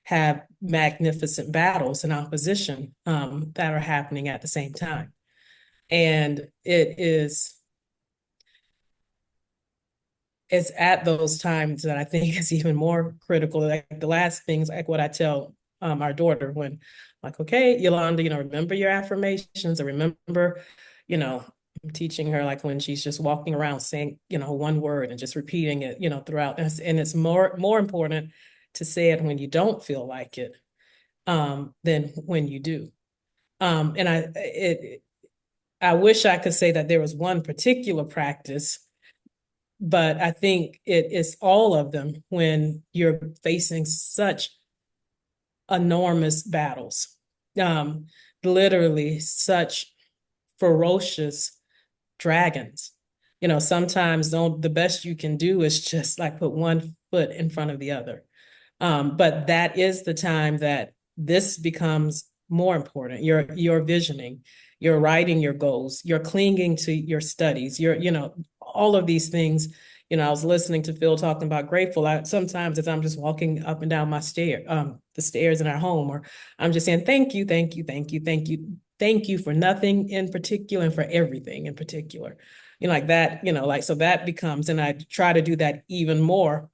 have magnificent battles and opposition that are happening at the same time. And it's at those times that I think is even more critical. Like the last things, like what I tell our daughter when, like, okay, Yolanda, remember your affirmations, or remember, I'm teaching her like when she's just walking around saying, one word and just repeating it, throughout. And it's more important to say it when you don't feel like it than when you do. And I wish I could say that there was one particular practice, but I think it is all of them when you're facing such enormous battles, literally such ferocious dragons. Sometimes the best you can do is just like put one foot in front of the other. But that is the time that this becomes more important. You're visioning, you're writing your goals, you're clinging to your studies, all of these things. I was listening to Phil talking about grateful. Sometimes as I'm just walking up and down the stairs in our home, or I'm just saying, thank you, thank you, thank you, thank you, thank you for nothing in particular and for everything in particular. Like that, so that becomes, and I try to do that even more.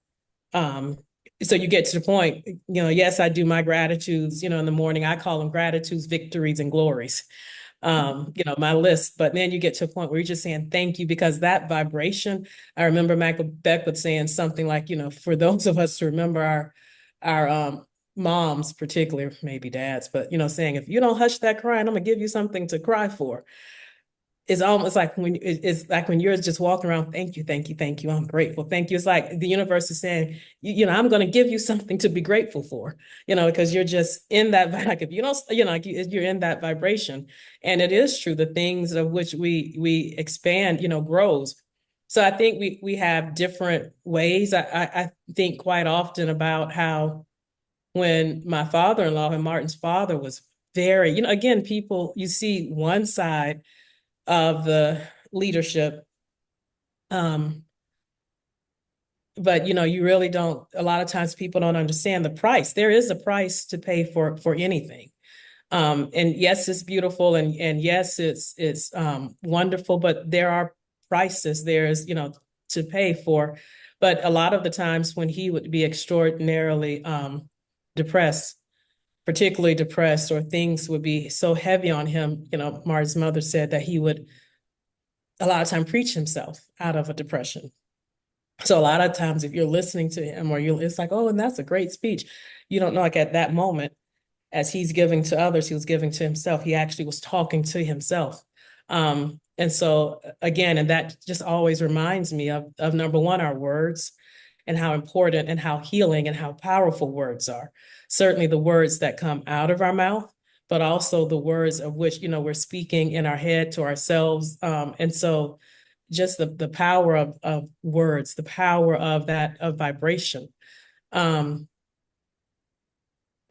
So you get to the point, yes, I do my gratitudes, in the morning. I call them gratitudes, victories, and glories. My list. But then you get to a point where you're just saying thank you, because that vibration, I remember Michael Beckwith saying something like, for those of us to remember our moms, particularly, maybe dads, but saying, if you don't hush that crying, I'm gonna give you something to cry for. It's almost like it's like when you're just walking around, thank you, thank you, thank you, I'm grateful, thank you. It's like the universe is saying, I'm going to give you something to be grateful for, because you're just in that, like if you don't, like you're in that vibration. And it is true, the things of which we expand, grows. So I think we have different ways. I think quite often about how when my father-in-law and Martin's father was very, again, people, you see one side of the leadership. But you really don't, a lot of times people don't understand the price. There is a price to pay for anything. And yes, it's beautiful, and yes, it's wonderful, but there are prices there's, to pay for. But a lot of the times when he would be extraordinarily depressed, particularly depressed, or things would be so heavy on him, Marty's mother said that he would a lot of time preach himself out of a depression. So a lot of times if you're listening to him, or it's like, oh, and that's a great speech. You don't know, like at that moment, as he's giving to others, he was giving to himself. He actually was talking to himself. And so again, and that just always reminds me of number one, our words, and how important and how healing and how powerful words are. Certainly the words that come out of our mouth, but also the words of which, we're speaking in our head to ourselves. And so just the power of words, the power of that, of vibration. And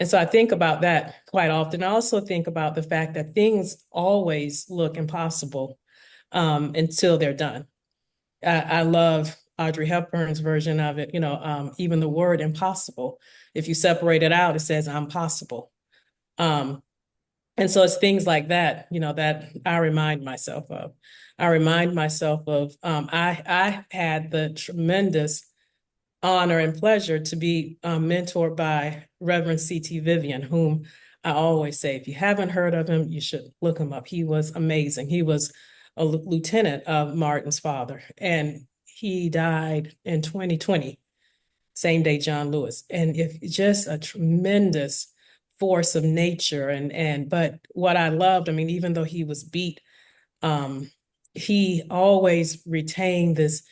And so I think about that quite often. I also think about the fact that things always look impossible until they're done. I love Audrey Hepburn's version of it, even the word impossible. If you separate it out, it says I'm possible. And so it's things like that, that I remind myself of. I remind myself of, I had the tremendous honor and pleasure to be mentored by Reverend C.T. Vivian, whom I always say, if you haven't heard of him, you should look him up. He was amazing. He was a lieutenant of Martin's father, and he died in 2020, same day John Lewis. And if just a tremendous force of nature. But what I loved, I mean, even though he was beat, he always retained this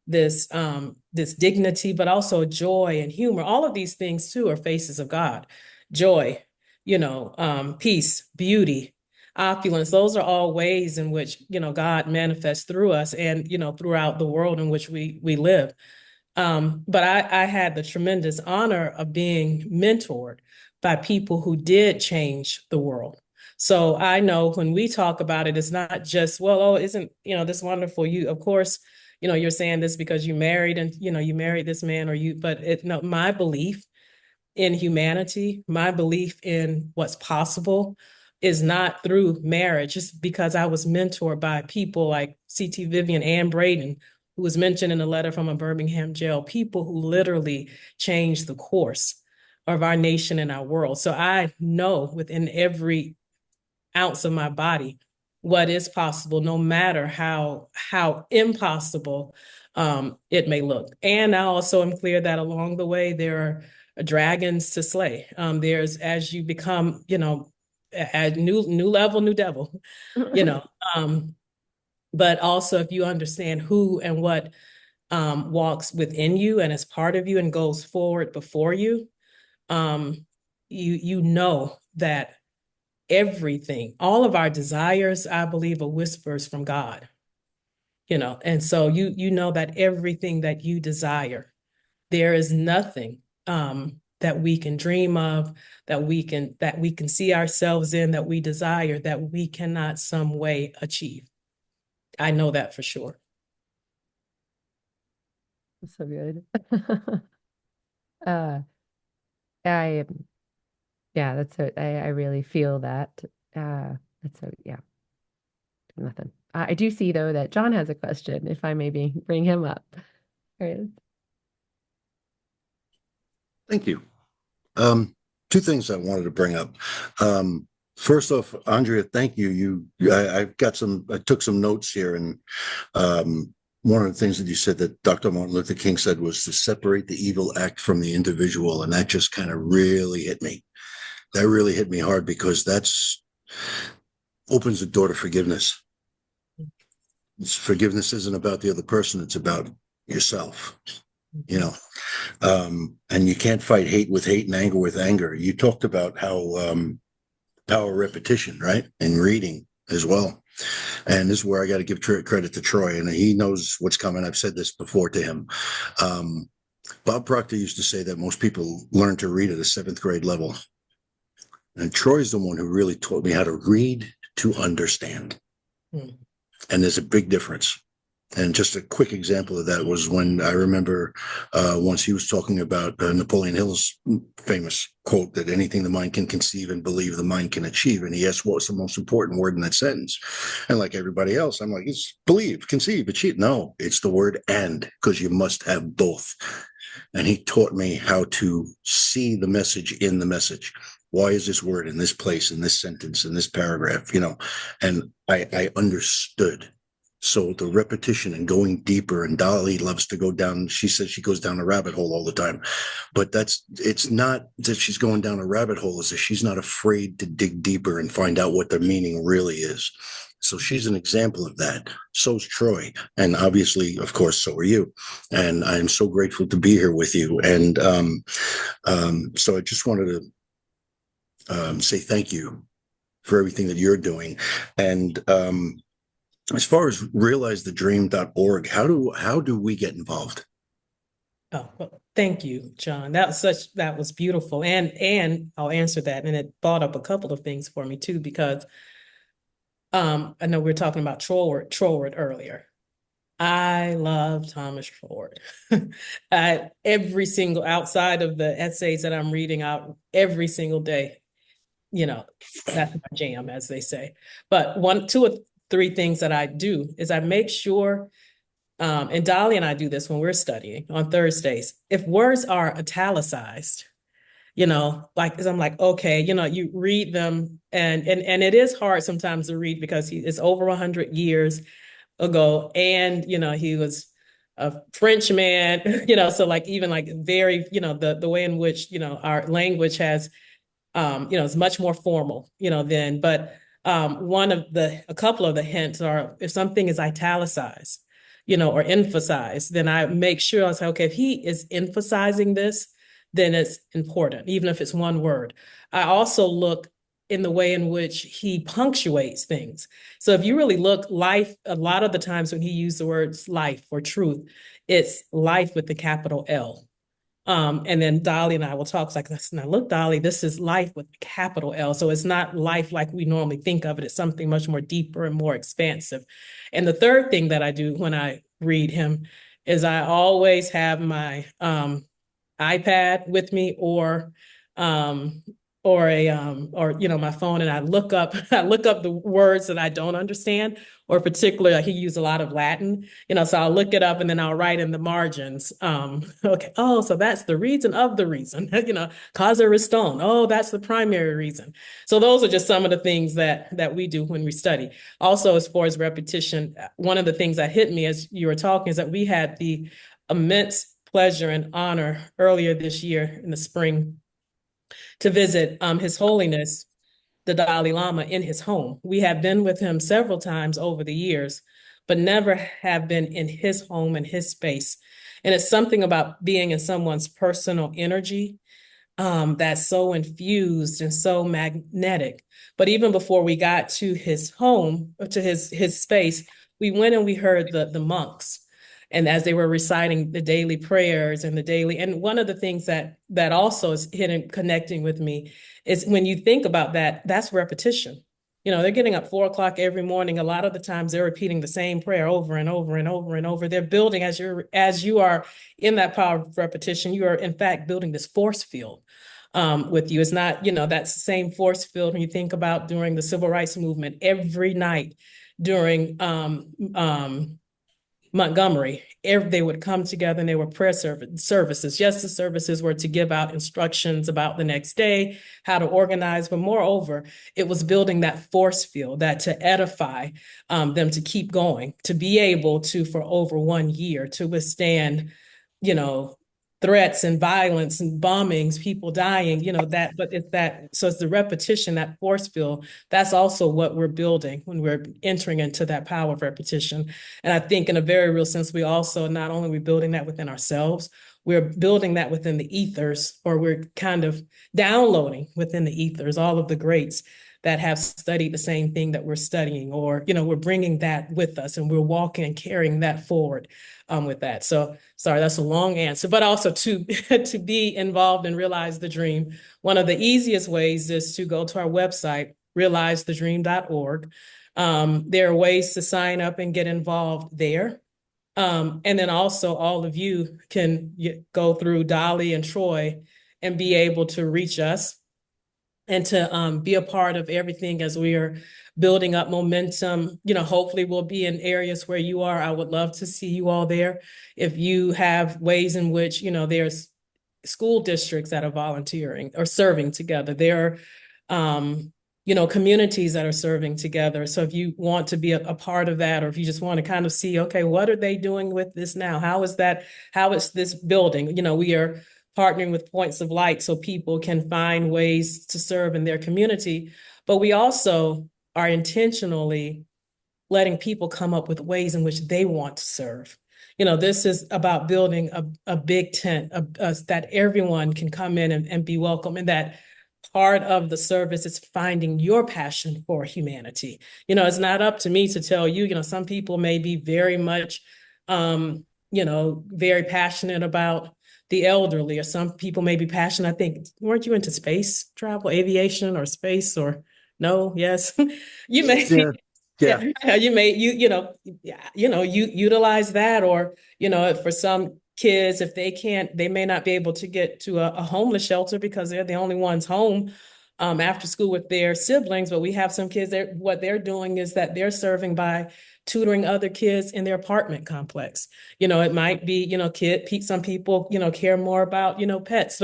dignity, but also joy and humor. All of these things too are faces of God. Joy, peace, beauty, opulence. Those are all ways in which, God manifests through us and, throughout the world in which we live. But I had the tremendous honor of being mentored by people who did change the world. So I know when we talk about it, it's not just, well, oh, isn't, this wonderful? You, of course, you're saying this because you married and, you married this man no, my belief in humanity, my belief in what's possible is not through marriage, just because I was mentored by people like C.T. Vivian, Ann Braden, who was mentioned in a letter from a Birmingham jail, people who literally changed the course of our nation and our world. So I know within every ounce of my body what is possible, no matter how impossible it may look. And I also am clear that along the way, there are dragons to slay. There's, as you become, a new level, new devil, but also if you understand who and what walks within you and is part of you and goes forward before you, you know that everything, all of our desires, I believe, are whispers from God, and so you know that everything that you desire, there is nothing that we can dream of, that we can see ourselves in, that we desire, that we cannot some way achieve. I know that for sure. So good. I yeah, that's so I really feel that. That's so yeah. Nothing. I do see though that John has a question, if I maybe bring him up. There he is. Thank you. Two things I wanted to bring up. First off, Arndrea, thank you. I took some notes here, and one of the things that you said that Dr. Martin Luther King said was to separate the evil act from the individual, and that just kind of really hit me. That really hit me hard, because that's opens the door to forgiveness. Forgiveness isn't about the other person, it's about yourself, and you can't fight hate with hate and anger with anger. You talked about how power of repetition, right? And reading as well. And this is where I got to give credit to Troy, and he knows what's coming. I've said this before to him. Bob Proctor used to say that most people learn to read at a 7th grade level. And Troy's the one who really taught me how to read to understand. And there's a big difference. And just a quick example of that was when I remember once he was talking about Napoleon Hill's famous quote that anything the mind can conceive and believe the mind can achieve. And he asked what was the most important word in that sentence. And like everybody else, I'm like, it's believe, conceive, achieve. No, it's the word and, because you must have both. And he taught me how to see the message in the message. Why is this word in this place, in this sentence, in this paragraph, and I understood. So the repetition and going deeper, and Dolly loves to go down. She says she goes down a rabbit hole all the time, but it's not that she's going down a rabbit hole. It's that she's not afraid to dig deeper and find out what the meaning really is. So she's an example of that. So's Troy. And obviously, of course, so are you. And I'm so grateful to be here with you. And so I just wanted to say thank you for everything that you're doing. And as far as realizethedream.org, how do we get involved? Oh, well, Thank you, John. That was beautiful. And I'll answer that. And it brought up a couple of things for me too, because I know we were talking about Troward earlier. I love Thomas Troward. Every single outside of the essays that I'm reading out every single day, that's my jam, as they say. But one, two, or three things that I do is I make sure, and Dolly and I do this when we're studying on Thursdays. If words are italicized, like, 'cause I'm like, okay, you read them, and it is hard sometimes to read because it's over 100 years ago, and he was a French man, so like even like very, the way in which our language has is much more formal, than, but a couple of the hints are if something is italicized, or emphasized, then I make sure I say, okay, if he is emphasizing this, then it's important, even if it's one word. I also look in the way in which he punctuates things. So if you really look, life, a lot of the times when he used the words life or truth, it's life with the capital L. And then Dolly and I will talk like this. Now, look, Dolly, this is life with capital L. So it's not life like we normally think of it. It's something much more deeper and more expansive. And the third thing that I do when I read him is I always have my iPad with me, or my phone, and I look up the words that I don't understand, or particularly he used a lot of Latin, so I'll look it up and then I'll write in the margins, okay, oh, so that's the reason of the reason, causa reston, oh, that's the primary reason. So those are just some of the things that we do when we study. Also, as far as repetition, one of the things that hit me as you were talking is that we had the immense pleasure and honor earlier this year in the spring to visit His Holiness, the Dalai Lama, in his home. We have been with him several times over the years, but never have been in his home and his space. And it's something about being in someone's personal energy that's so infused and so magnetic. But even before we got to his home, to his space, we went and we heard the monks. And as they were reciting the daily prayers and and one of the things that also is hidden connecting with me is when you think about that, that's repetition. They're getting up 4 o'clock every morning. A lot of the times they're repeating the same prayer over and over and over and over. They're building, as you are in that power of repetition, you are in fact building this force field with you. It's not, that's the same force field when you think about during the civil rights movement every night during Montgomery. They would come together and they were prayer services. Yes, the services were to give out instructions about the next day, how to organize, but moreover, it was building that force field, that to edify them to keep going, to be able to, for over 1 year, to withstand, threats and violence and bombings, people dying, but so it's the repetition, that force field. That's also what we're building when we're entering into that power of repetition. And I think in a very real sense, we also, not only are we building that within ourselves, we're building that within the ethers, or we're kind of downloading within the ethers, all of the greats that have studied the same thing that we're studying, or, we're bringing that with us and we're walking and carrying that forward with that. So sorry, that's a long answer, but also to, to be involved and realize the dream. One of the easiest ways is to go to our website, realizethedream.org. There are ways to sign up and get involved there. And then also all of you can go through Dolly and Troy and be able to reach us and to be a part of everything as we are building up momentum. Hopefully we'll be in areas where you are. I would love to see you all there. If you have ways in which, there's school districts that are volunteering or serving together. There are, communities that are serving together. So if you want to be a part of that, or if you just want to kind of see, okay, what are they doing with this now? How is this building? We are partnering with Points of Light so people can find ways to serve in their community. But we also are intentionally letting people come up with ways in which they want to serve. This is about building a big tent that everyone can come in and be welcome. And that part of the service is finding your passion for humanity. It's not up to me to tell you, some people may be very much, very passionate about the elderly, or some people may be passionate. I think, weren't you into space travel, aviation, or space, or no? Yes. You may, Yeah. yeah, you utilize that, or, for some kids, if they can't, they may not be able to get to a homeless shelter because they're the only ones home after school with their siblings. But we have some kids that what they're doing is that they're serving by tutoring other kids in their apartment complex. It might be, some people, care more about, pets,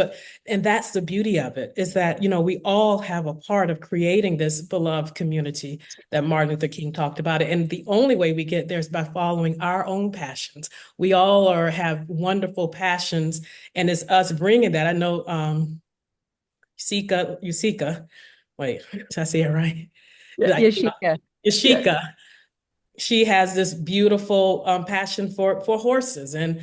and that's the beauty of it, is that, we all have a part of creating this beloved community that Martin Luther King talked about it. And the only way we get there is by following our own passions. We all have wonderful passions, and it's us bringing that. I know, Yusika, wait, did I say it right? Yashika. Yashika, she has this beautiful passion for horses and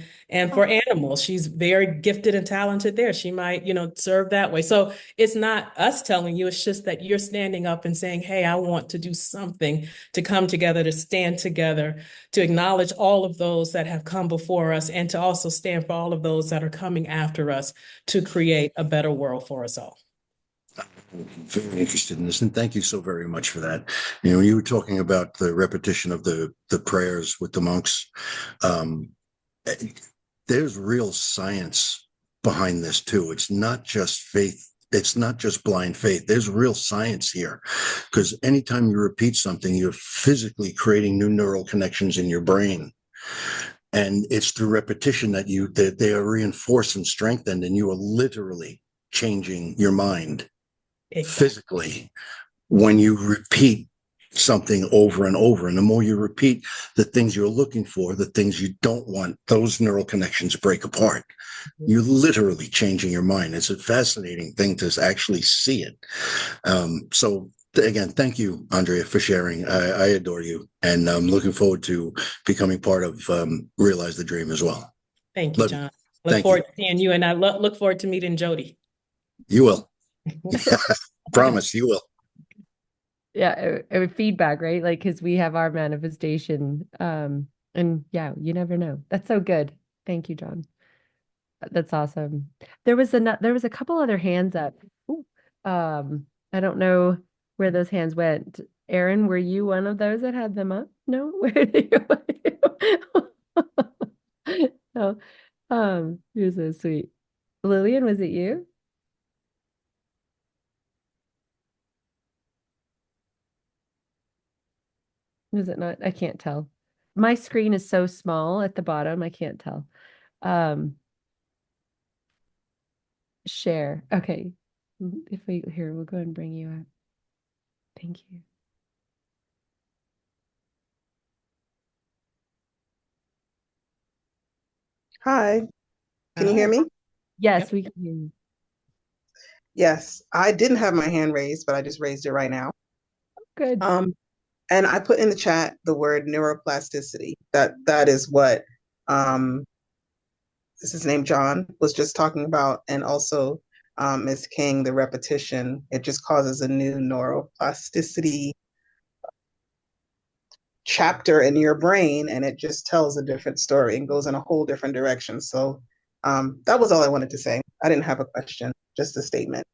for animals. She's very gifted and talented there. She might, serve that way. So it's not us telling you, it's just that you're standing up and saying, hey, I want to do something, to come together, to stand together, to acknowledge all of those that have come before us, and to also stand for all of those that are coming after us, to create a better world for us all. I'm very interested in this, and thank you so very much for that. You were talking about the repetition of the prayers with the monks. There's real science behind this too. It's not just faith. It's not just blind faith. There's real science here, because anytime you repeat something, you're physically creating new neural connections in your brain. And it's through repetition that they are reinforced and strengthened, and you are literally changing your mind. Exactly. Physically, when you repeat something over and over, and the more you repeat the things you're looking for, the things you don't want, those neural connections break apart. You're literally changing your mind. It's a fascinating thing to actually see it. So again, thank you, Arndrea, for sharing. I adore you, and I'm looking forward to becoming part of Realize the Dream as well. Thank you, John. Look Thank forward you. to seeing you, and I look forward to meeting Jody. You will. Promise you will. Yeah, feedback, right? Like, because we have our manifestation. And yeah, you never know. That's so good. Thank you, John. That's awesome. There was a couple other hands up. Ooh. I don't know where those hands went. Aaron, were you one of those that had them up? No? Where did you? No. You're so sweet. Lillian, was it you? Was it not? I can't tell. My screen is so small at the bottom, I can't tell. Share. Okay. If we here, we'll go and bring you up. Thank you. Hi, can you hear me? Yes, Yep. we can hear you. Yes, I didn't have my hand raised, but I just raised it right now. Good. And I put in the chat the word neuroplasticity. That is what this is named John was just talking about, and also Ms. King, the repetition. It just causes a new neuroplasticity chapter in your brain, and it just tells a different story and goes in a whole different direction. So that was all I wanted to say. I didn't have a question, just a statement.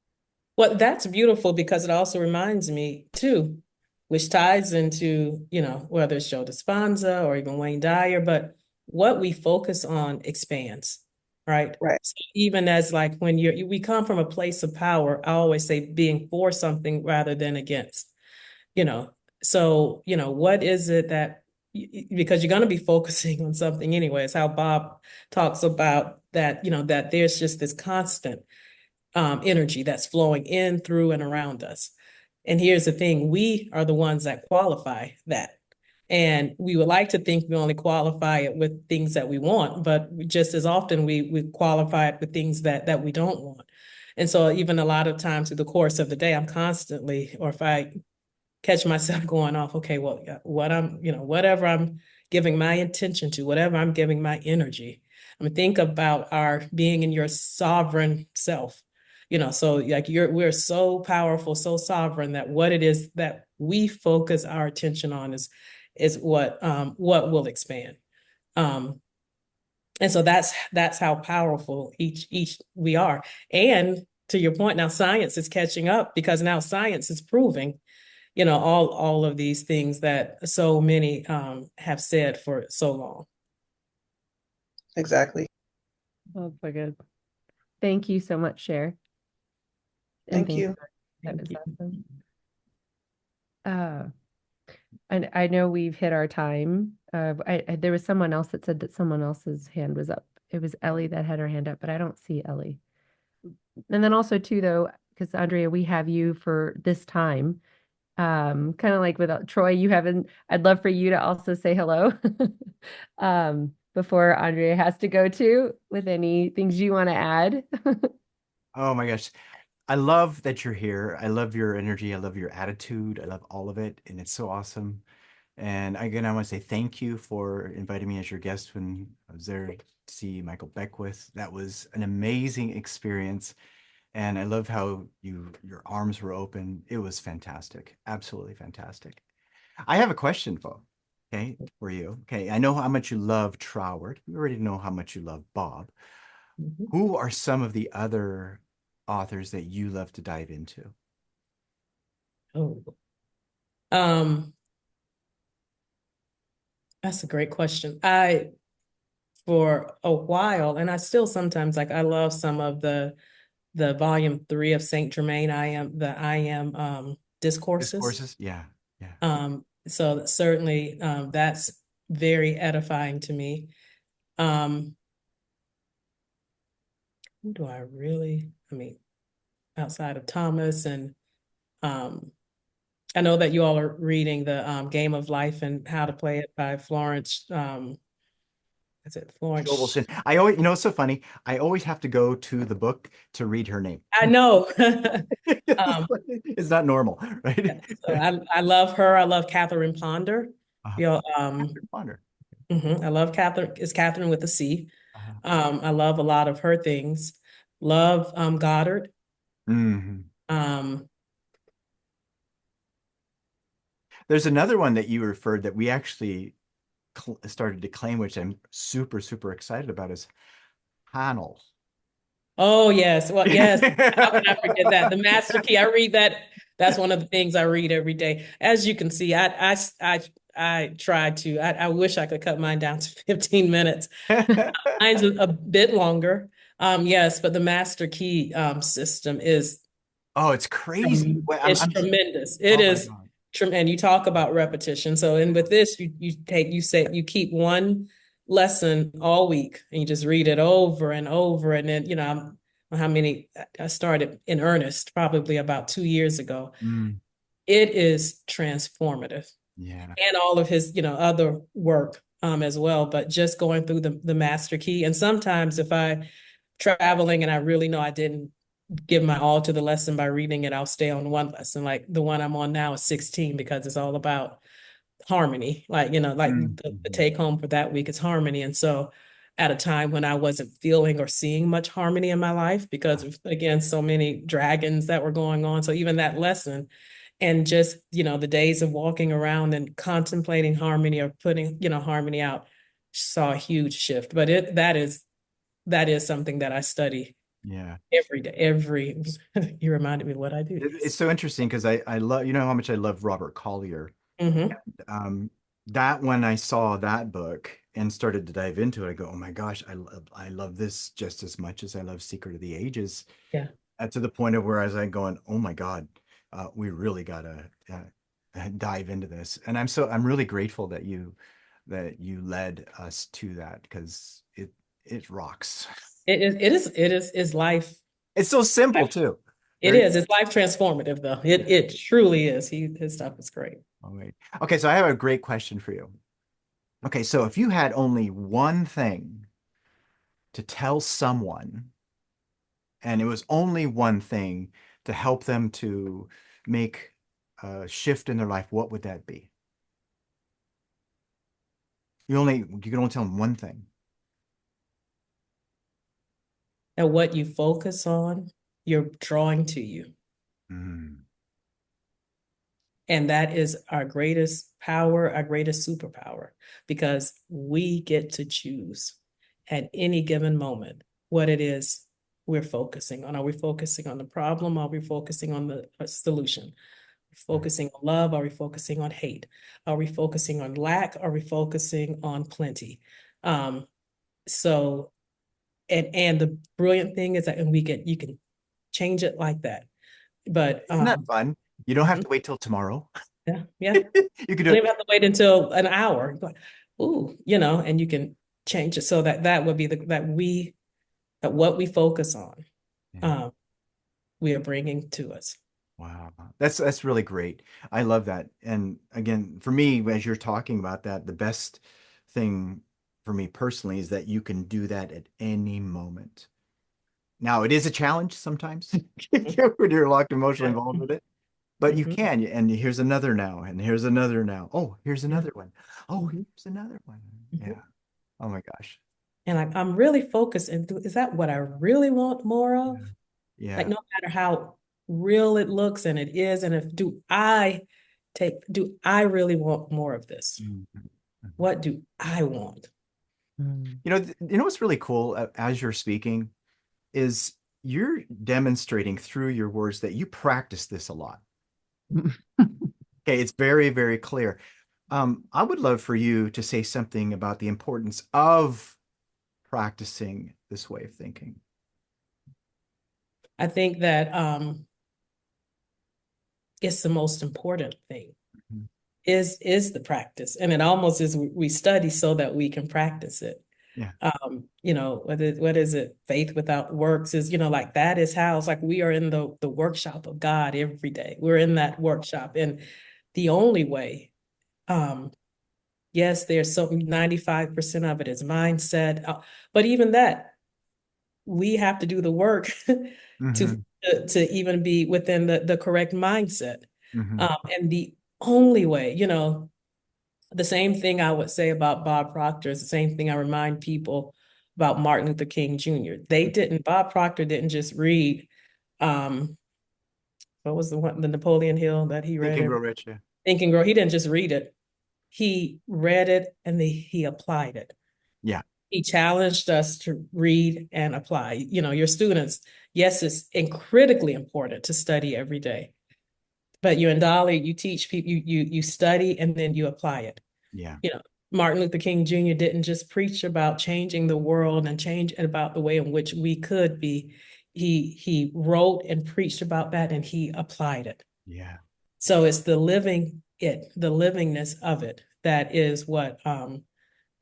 Well, that's beautiful, because it also reminds me too, which ties into, whether it's Joe Dispenza or even Wayne Dyer, but what we focus on expands, right? Right. So even as like when we come from a place of power, I always say being for something rather than against, so, what is it that, because you're going to be focusing on something anyway. It's how Bob talks about that, that there's just this constant energy that's flowing in, through, and around us. And here's the thing, we are the ones that qualify that. And we would like to think we only qualify it with things that we want, but just as often we qualify it with things that we don't want. And so even a lot of times through the course of the day, I'm constantly, or if I catch myself going off, okay, well, whatever I'm giving my attention to, whatever I'm giving my energy, I mean, think about our being in your sovereign self. So like we're so powerful, so sovereign, that what it is that we focus our attention on is what will expand. And so that's how powerful each we are. And to your point, now science is catching up, because now science is proving, all of these things that so many have said for so long. Exactly. Oh, so good. Thank you so much, Cher. And Thank you. that Thank was you. awesome. And I know we've hit our time. There was someone else that said that someone else's hand was up. It was Ellie that had her hand up, but I don't see Ellie. And then also too, though, because Arndrea, we have you for this time. Kind of like with Troy, you haven't. I'd love for you to also say hello. Before Arndrea has to go too, with any things you want to add. Oh my gosh. I love that you're here. I love your energy. I love your attitude. I love all of it. And it's so awesome. And again, I want to say thank you for inviting me as your guest when I was there to see Michael Beckwith. That was an amazing experience. And I love how your arms were open. It was fantastic. Absolutely fantastic. I have a question, okay, for you. Okay, I know how much you love Troward. We already know how much you love Bob. Mhm. Who are some of the other authors that you love to dive into? Oh, that's a great question. For a while, and I still sometimes, like, I love some of the volume 3 of Saint Germain. I am discourses. Discourses? Yeah, yeah. So certainly that's very edifying to me. Who do I mean, outside of Thomas, and I know that you all are reading the Game of Life and How to Play It by Florence. Is it Florence? Shovelston. I always, it's so funny. I always have to go to the book to read her name. I know. It's not normal, right? So I love her. I love Catherine Ponder. You know, Ponder. I love Catherine. It's Catherine with a C. Uh-huh. I love a lot of her things. Love Goddard. Mhm. Um, There's another one that you referred that we actually started to claim, which I'm super, super excited about, is Hanel. oh yes, well yes. How can I forget that? The Master Key. I read that. That's one of the things I read every day. As you can see, I try to. I wish I could cut mine down to 15 minutes. Mine's a bit longer. Yes, but the Master Key system is Oh, it's crazy. Well, it's tremendous. It oh my is God. and you talk about repetition. So, and with this, you keep one lesson all week and you just read it over and over. And then, how many I started in earnest probably about 2 years ago. Mm, It is transformative, yeah. and all of his, other work as well. But just going through the Master Key, and sometimes if I traveling and I really know I didn't give my all to the lesson by reading it, I'll stay on one lesson. Like the one I'm on now is 16, because it's all about harmony. Like, like the Mhm. take home for that week is harmony. And so at a time when I wasn't feeling or seeing much harmony in my life because of, again, so many dragons that were going on. So even that lesson, and just, the days of walking around and contemplating harmony or putting, harmony out, saw a huge shift. But that is something that I study Yeah. every day. You reminded me what I do. It's so interesting because I love, you know how much I love Robert Collier. Mm-hmm. Um, that when I saw that book and started to dive into it, I go, oh my gosh, I love this just as much as I love Secret of the Ages. Yeah. To the point of where I was like going, oh my God, we really gotta dive into this. And I'm really grateful that you led us to that because it rocks. It is life. It's so simple too. It is. It's life transformative though. It truly is. His stuff is great. Oh, wait. Okay, so I have a great question for you. Okay, so if you had only one thing to tell someone, and it was only one thing to help them to make a shift in their life, what would that be? You can only tell them one thing. And what you focus on, you're drawing to you. Mm, And that is our greatest power, our greatest superpower, because we get to choose. at any given moment what it is we're focusing on. Are we focusing on the problem? Are we focusing on the solution? Focusing on love? Are we focusing on hate? Are we focusing on lack? Are we focusing on plenty? So, and the brilliant thing is that, and you can change it like that. But Isn't that fun? You don't have Mhm. to wait till tomorrow. yeah, You can you do don't it. even have to wait until an hour. You're like, ooh, and you can change it so that would be that what we focus on, Yeah. we are bringing to us. Wow. That's really great. I love that. And again, for me, as you're talking about that, the best thing for me personally is that you can do that at any moment. Now, it is a challenge sometimes when you're locked emotionally Yeah. involved with it, but you Mhm. can. And here's another now, and here's another now. Oh, here's Yeah. another one. Oh, Mhm. here's another one. Mhm. Yeah. Oh my gosh. And I'm really focused. And is that what I really want more of? Like, Yeah. no matter how real it looks, and it is, and do I really want more of this? Mhm. Mhm. What do I want? You know what's really cool as you're speaking is you're demonstrating through your words that you practice this a lot. Okay, it's very, very clear. I would love for you to say something about the importance of practicing this way of thinking. I think that it's the most important thing Mhm. is the practice. And it almost is we study so that we can practice it. Yeah. What is it? Faith without works is, like that is how it's like we are in the workshop of God every day. We're in that workshop. And the only way, yes, there's so 95% of it is mindset. But even that, we have to do the work to Mhm. to even be within the correct mindset. Mhm. And the only way, the same thing I would say about Bob Proctor is the same thing I remind people about Martin Luther King Jr. Bob Proctor didn't just read, um, what was the Napoleon Hill that he Think read and every Grow Rich. Yeah. Think and Grow. He didn't just read it. He read it and he applied it. Yeah. He challenged us to read and apply. Your students, yes, it's critically important to study every day. But you and Dolly, you teach people, you study and then you apply it. Yeah. Martin Luther King Jr. didn't just preach about changing the world and change about the way in which we could be. He wrote and preached about that and he applied it. Yeah. So it's the livingness of it that is what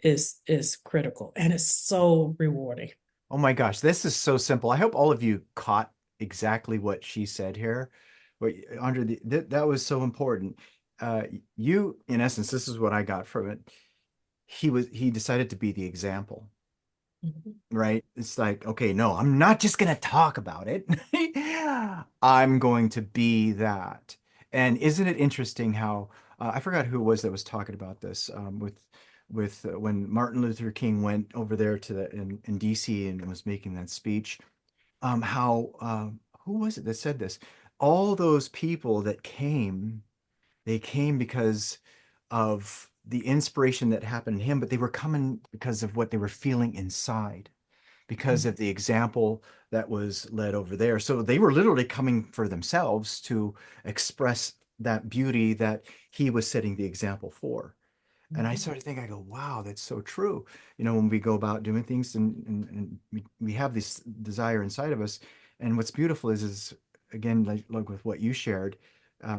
is critical, and it's so rewarding. Oh my gosh, this is so simple. I hope all of you caught exactly what she said here. What Andre, that was so important. You, in essence, this is what I got from it. He decided to be the example, Mhm. right? It's like, okay, no, I'm not just gonna talk about it. I'm going to be that. And isn't it interesting how I forgot who it was that was talking about this with when Martin Luther King went over there to in DC and was making that speech. How who was it that said this? All those people that came, they came because of the inspiration that happened to him, but they were coming because of what they were feeling inside, because of the example that was led over there. So they were literally coming for themselves to express that beauty that he was setting the example for. And I started thinking, I go, wow, that's so true. When we go about doing things and we have this desire inside of us. And what's beautiful is again, like with what you shared,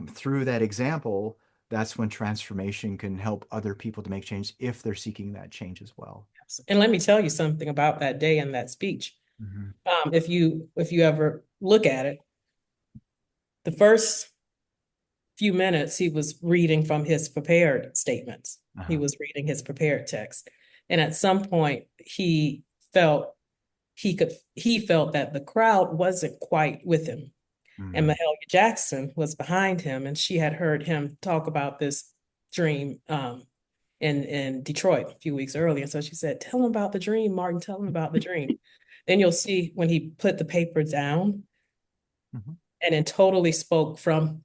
through that example, that's when transformation can help other people to make change if they're seeking that change as well. And let me tell you something about that day and that speech. Mhm. If you ever look at it, the first few minutes he was reading from his prepared statements. He Uh-huh. was reading his prepared text, and at some point felt he felt that the crowd wasn't quite with him. And Mhm. Mahalia Jackson was behind him, and she had heard him talk about this dream in Detroit a few weeks earlier. So she said, "Tell him about the dream, Martin. Tell him about the dream." Then you'll see when he put the paper down Mhm. and then totally spoke from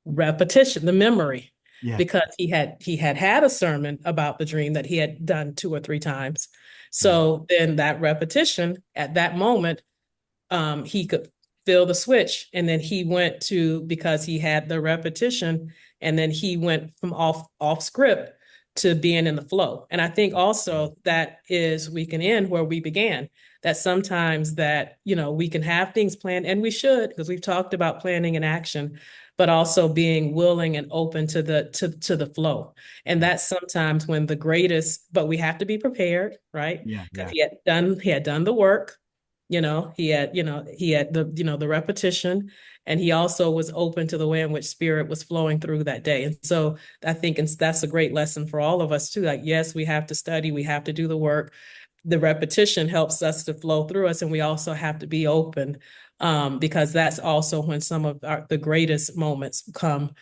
repetition, the memory. Yeah. because he had a sermon about the dream that he had done 2 or 3 times. So then that repetition at that moment, he could feel the switch, and then he went to, because he had the repetition, and then he went from off script to being in the flow. And I think also that is, we can end where we began, that sometimes that, we can have things planned, and we should, because we've talked about planning and action, but also being willing and open to the flow. And that's sometimes when the greatest, but we have to be prepared, right? Yeah. Because he had done the work, he had the repetition, and he also was open to the way in which spirit was flowing through that day. And so I think that's a great lesson for all of us too. Like, yes, we have to study, we have to do the work. The repetition helps us to flow through us, and we also have to be open, because that's also when some of the greatest moments come,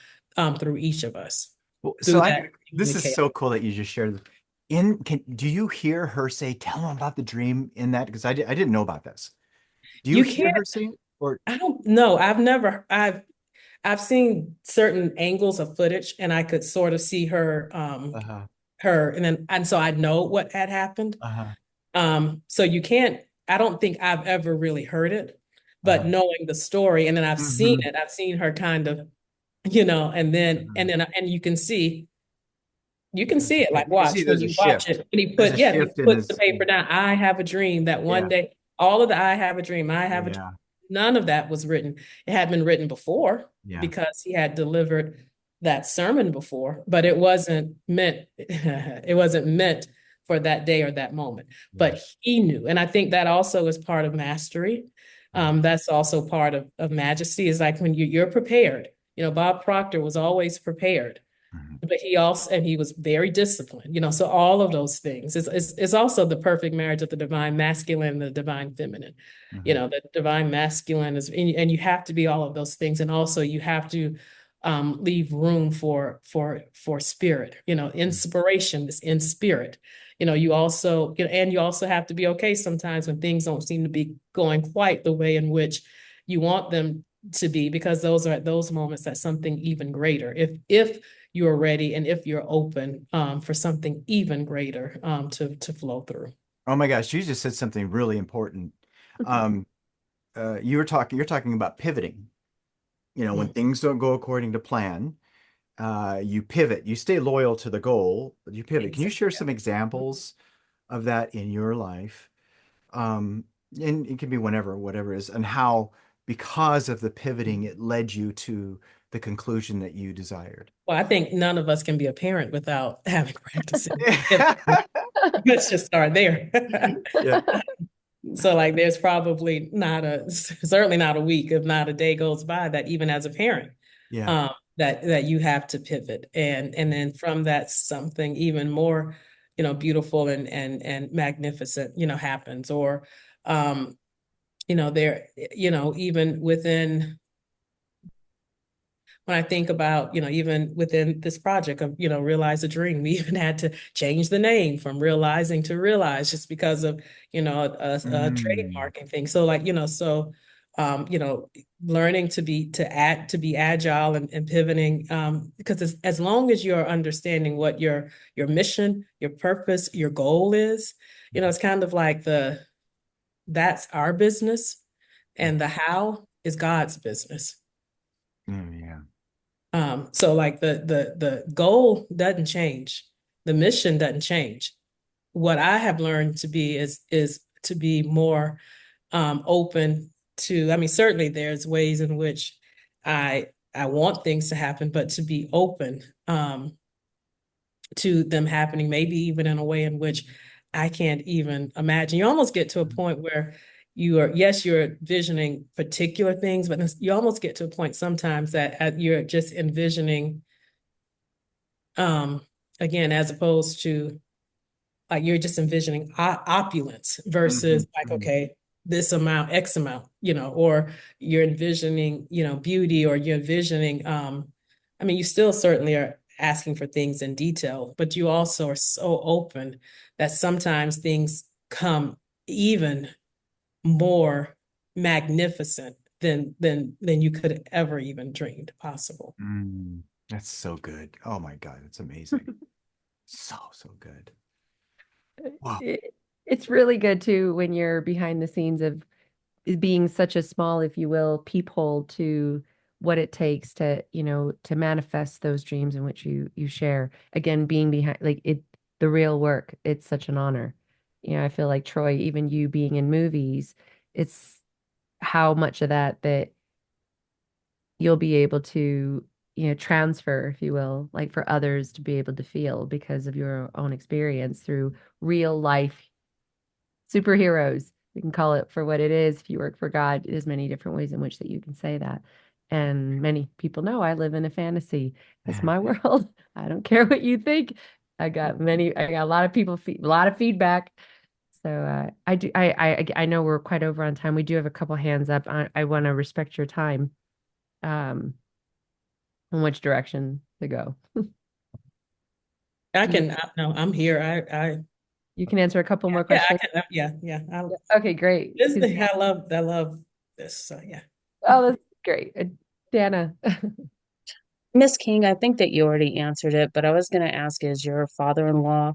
through each of us. Well, Through that this is communication. so cool that you just shared. Do you hear her say, "Tell them about the dream" in that? Because I didn't know about this. Do you You hear can't. her say it? Or I don't know. I've seen certain angles of footage, and I could sort of see her, uh-huh, and so I know what had happened. uh-huh, So you can't, I don't think I've ever really heard it, but uh-huh. knowing the story, and then I've seen Mhm, it, I've seen her kind of, and you can see it, like, You see, watch, when there's a you watch shift. it, when he There's put, a yeah, he shift in puts the his. paper down. I have a dream that one Yeah, day, all of the I have a dream, yeah, none of that was written. It had been written before, yeah, because he had delivered that sermon before, but it wasn't meant, it wasn't meant for that day or that moment. yeah. But he knew. And I think that also is part of mastery. Mhm, That's also part of majesty, is like when you're prepared. Bob Proctor was always prepared, mhm, but he was very disciplined, so all of those things is also the perfect marriage of the divine masculine and the divine feminine. mhm, The divine masculine is, and you have to be all of those things, and also you have to, leave room for spirit, inspiration is in spirit. And you also have to be okay sometimes when things don't seem to be going quite the way in which you want them to be, because those are at those moments that something even greater, if you are ready, and if you're open, for something even greater, to flow through. Oh my gosh, you just said something really important. Um, you're talking about pivoting. When Mm. things don't go according to plan, you pivot. You stay loyal to the goal, but you pivot. Can you share some examples of that in your life? Um, and it can be whenever, whatever it is, and how, because of the pivoting, it led you to the conclusion that you desired. Well, I think none of us can be a parent without having practicing. Let's just start there. Yeah, So, like, there's probably certainly not a week, if not a day goes by, that even as a parent, yeah. that you have to pivot, and then from that, something even more, beautiful and magnificent, happens. Or, there, even within, when I think about, even within this project of, Realize a Dream, we even had to change the name from Realizing to Realize, just because of, a Mm, trademarking thing. So, like, um, you know, learning to be agile, and pivoting, because as long as you're understanding what your mission, your purpose, your goal is, it's kind of like that's our business, and the how is God's business. yeah. So, like, the goal doesn't change, the mission doesn't change. What I have learned to be is to be more, open to. I mean, certainly there's ways in which I want things to happen, but to be open, to them happening, maybe even in a way in which I can't even imagine. You almost get to a point where you're visioning particular things, but you almost get to a point sometimes that, you're just envisioning, um, again, as opposed to, like, you're just envisioning opulence versus, Mhm, like, mhm. okay, this amount, X amount, or you're envisioning, beauty, or you're envisioning, I mean, you still certainly are asking for things in detail, but you also are so open that sometimes things come even more magnificent than you could have ever even dreamed possible. Mm. That's so good. Oh my God, it's amazing. So, so good. Wow. It's really good too when you're behind the scenes of being such a small, if you will, peephole to what it takes to, to manifest those dreams in which you share. Again, being behind like it, the real work, it's such an honor. I feel like Troy, even you being in movies, it's how much of that you'll be able to, transfer, if you will, like for others to be able to feel because of your own experience through real life superheroes. You can call it for what it is. If you work for God, there's many different ways in which that you can say that. And many people know I live in a fantasy. That's my world. I don't care what you think. I got a lot of people, a lot of feedback. So I know we're quite over on time. We do have a couple hands up. I want to respect your time. In which direction to go. No, I'm here. You can answer a couple more yeah, I questions. can, yeah. Okay, great. I love this. So yeah. Oh, that's great. Dana. Miss King, I think that you already answered it, but I was going to ask, is your father-in-law,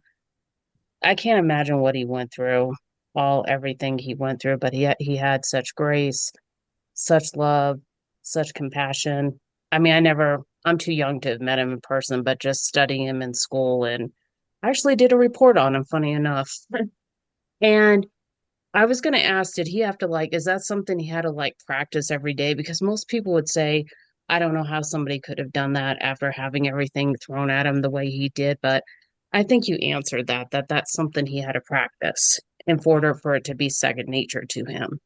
I can't imagine what he went through, everything he went through, but he had such grace, such love, such compassion. I mean, I'm too young to have met him in person, but just studying him in school, and I actually did a report on him, funny enough. And I was going to ask, did he have to is that something he had to practice every day? Because most people would say, I don't know how somebody could have done that after having everything thrown at him the way he did. But I think you answered that that's something he had to practice in order for it to be second nature to him.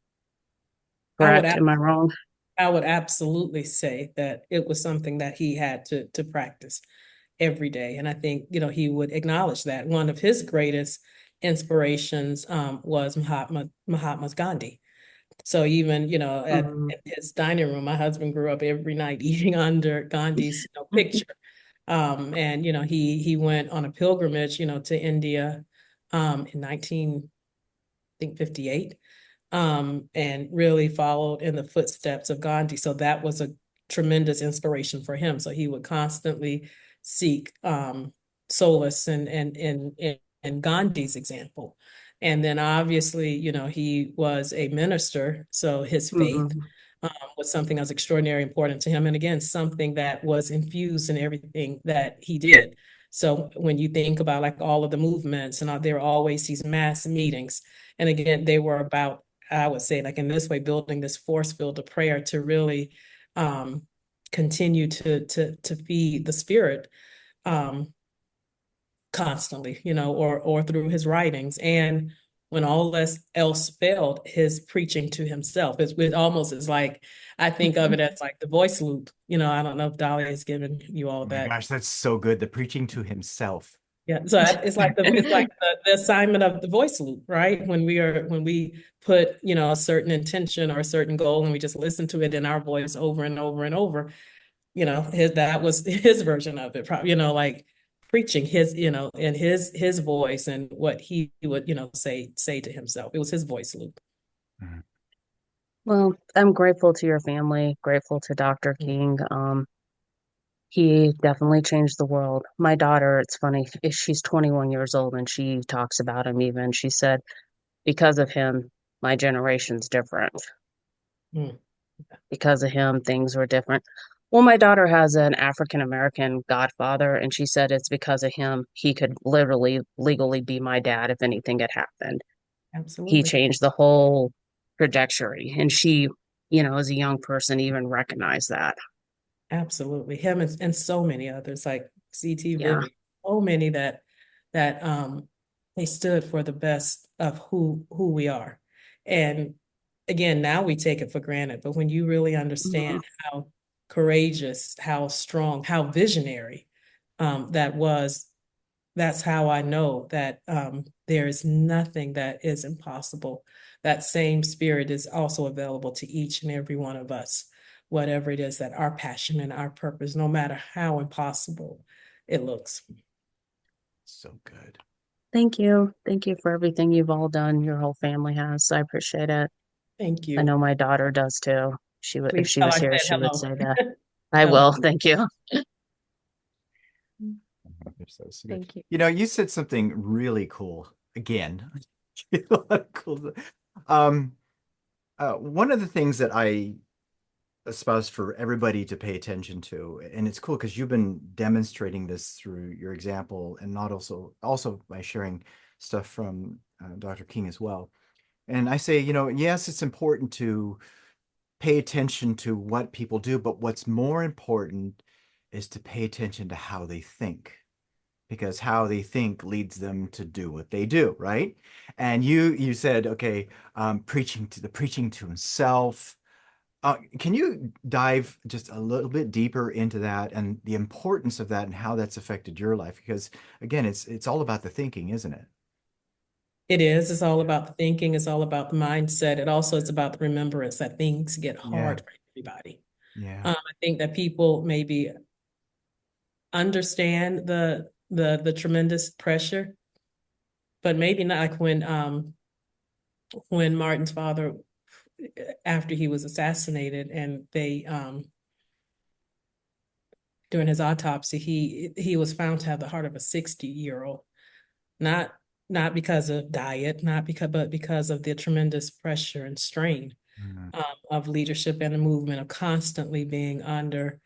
I would Correct? Am I wrong? I would absolutely say that it was something that he had to practice every day. And I think, he would acknowledge that. One of his greatest inspirations was Mahatma Gandhi. So even, at Mhm. his dining room, my husband grew up every night eating under Gandhi's picture. And, he went on a pilgrimage, to India in 1958, and really followed in the footsteps of Gandhi. So that was a tremendous inspiration for him. So he would constantly seek solace in Gandhi's example. And then obviously, he was a minister, so his faith Mhm. was something that was extraordinarily important to him. And again, something that was infused in everything that he did. So when you think about all of the movements and there are always these mass meetings, and again, they were about, I would say, in this way, building this force field of prayer to really continue to feed the spirit um, constantly, or through his writings. And when all else failed, his preaching to himself. It almost is I think of it as the voice loop. I don't know if Dolly has given you all Oh my that. gosh, that's so good. The preaching to himself. Yeah, so it's like the assignment of the voice loop, right? When we put a certain intention or a certain goal, and we just listen to it in our voice over and over and over. That was his version of it, probably. Preaching his, in his voice and what he would say to himself. It was his voice loop. Mhm. Well, I'm grateful to your family, grateful to Dr. King. He definitely changed the world. My daughter, it's funny, she's 21 years old and she talks about him even. She said, because of him, my generation's different. Mm. Because of him, things were different. Well, my daughter has an African American godfather, and she said it's because of him he could literally legally be my dad if anything had happened. He Absolutely. changed the whole trajectory. And she, as a young person, even recognized that. Absolutely. Him and so many others like CT Yeah. Vivian, so many that they stood for the best of who we are. And again, now we take it for granted, but when you really understand Mhm. how courageous, how strong, how visionary that was, that's how I know that there is nothing that is impossible. That same spirit is also available to each and every one of us, whatever it is that our passion and our purpose, no matter how impossible it looks. So good. Thank you. Thank you for everything you've all done. Your whole family has. I appreciate it. Thank I you. know my daughter does too. If Please she tell was I here, said she would hello. say that. I Hello. will. Thank you. You're so sweet. Thank you. You know, you said something really cool again. A lot of cool. Um, one of the things that I espouse for everybody to pay attention to, and it's cool because you've been demonstrating this through your example, and not also by sharing stuff from Dr. King as well. And I say, you know, yes, it's important to pay attention to what people do, but what's more important is to pay attention to how they think, because how they think leads them to do what they do, right? And you said, okay, preaching to himself. Can you dive just a little bit deeper into that and the importance of that and how that's affected your life? Because again, it's all about the thinking, isn't it? It is. It's all about the thinking. It's all about the mindset. It also is about the remembrance that things get Yeah. hard for everybody. Yeah. I think that people maybe understand the tremendous pressure, but maybe not like when Martin's father, after he was assassinated, and they during his autopsy, he was found to have the heart of a 60-year-old, not because of diet, but because of the tremendous pressure and strain Mhm. of leadership and the movement, of constantly being under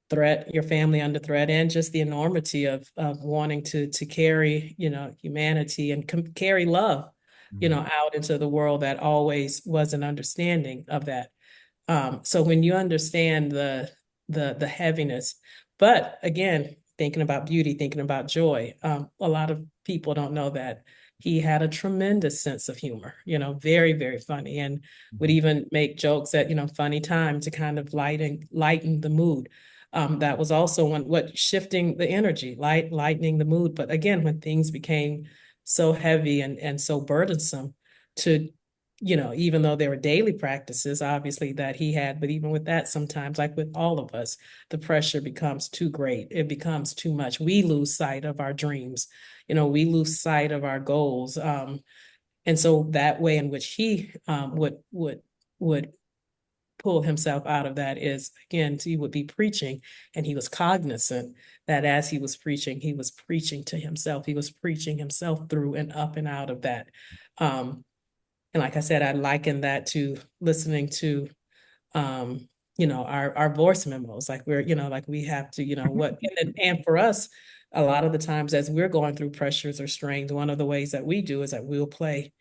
threat, your family under threat, and just the enormity of wanting to carry, humanity and carry love, out into the world that always was an understanding of that. So when you understand the heaviness, but again, thinking about beauty, thinking about joy, a lot of people don't know that he had a tremendous sense of humor, very, very funny, and would even make jokes at, funny time to kind of lighten the mood. That was also what shifting the energy, lightening the mood. But again, when things became so heavy and so burdensome to, even though there were daily practices, obviously, that he had, but even with that, sometimes, like with all of us, the pressure becomes too great. It becomes too much. We lose sight of our dreams. We lose sight of our goals. And so that way in which he would pull himself out of that is, again, he would be preaching, and he was cognizant that as he was preaching to himself. He was preaching himself through and up and out of that. And like I said, I liken that to listening to, our voice memos. Like like we have to, and for us, a lot of the times as we're going through pressures or strains, one of the ways that we do is that we'll play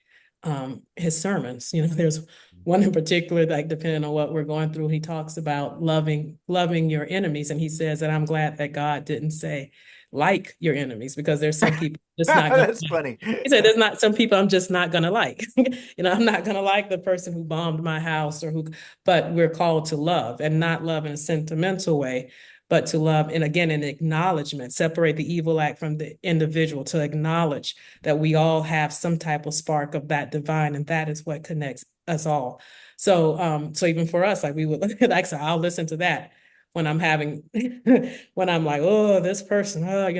his sermons. There's one in particular, like depending on what we're going through, he talks about loving your enemies. And he says that I'm glad that God didn't say like your enemies, because there's some people just not gonna That's funny. He said there's not some people I'm just not gonna like. I'm not gonna like the person who bombed my house but we're called to love, and not love in a sentimental way, but to love, and again, an acknowledgement, separate the evil act from the individual, to acknowledge that we all have some type of spark of that divine, and that is what connects us all. So, so even for us, like we would, like, so I'll listen to that when I'm having, when I'm like, oh, this person, I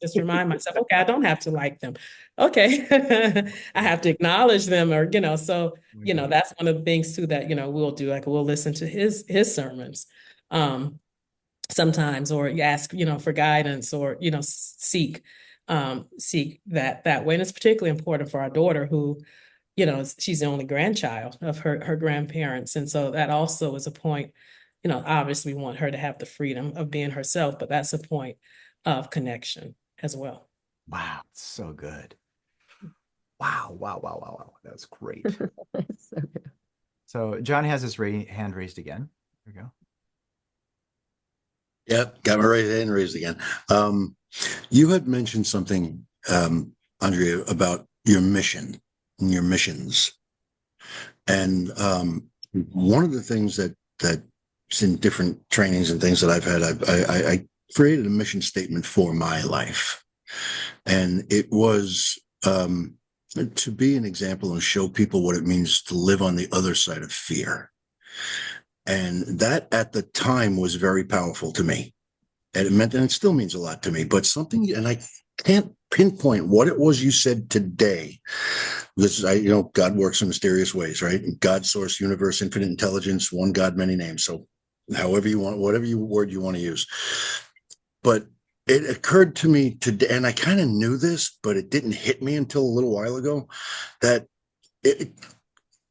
just remind myself, okay, I don't have to like them. Okay, I have to acknowledge them, or, so, that's one of the things too that, we'll do, like we'll listen to his sermons. Sometimes, or you ask, for guidance, or, seek that way. And it's particularly important for our daughter, who, she's the only grandchild of her grandparents. And so that also is a point, obviously we want her to have the freedom of being herself, but that's a point of connection as well. Wow, so good. Wow. That's great. So good. So John has his hand raised again. There we go. Yep, got my right hand raised again. You had mentioned something, Arndrea, about your mission and your missions. And one of the things that's in different trainings and things that I've had, I created a mission statement for my life. And it was to be an example and show people what it means to live on the other side of fear. And that at the time was very powerful to me. And it meant, and it still means a lot to me, but something, and I can't pinpoint what it was you said today, because God works in mysterious ways, right? God, source, universe, infinite intelligence, one God, many names. So however you want, whatever word you want to use. But it occurred to me today, and I kind of knew this, but it didn't hit me until a little while ago, that it,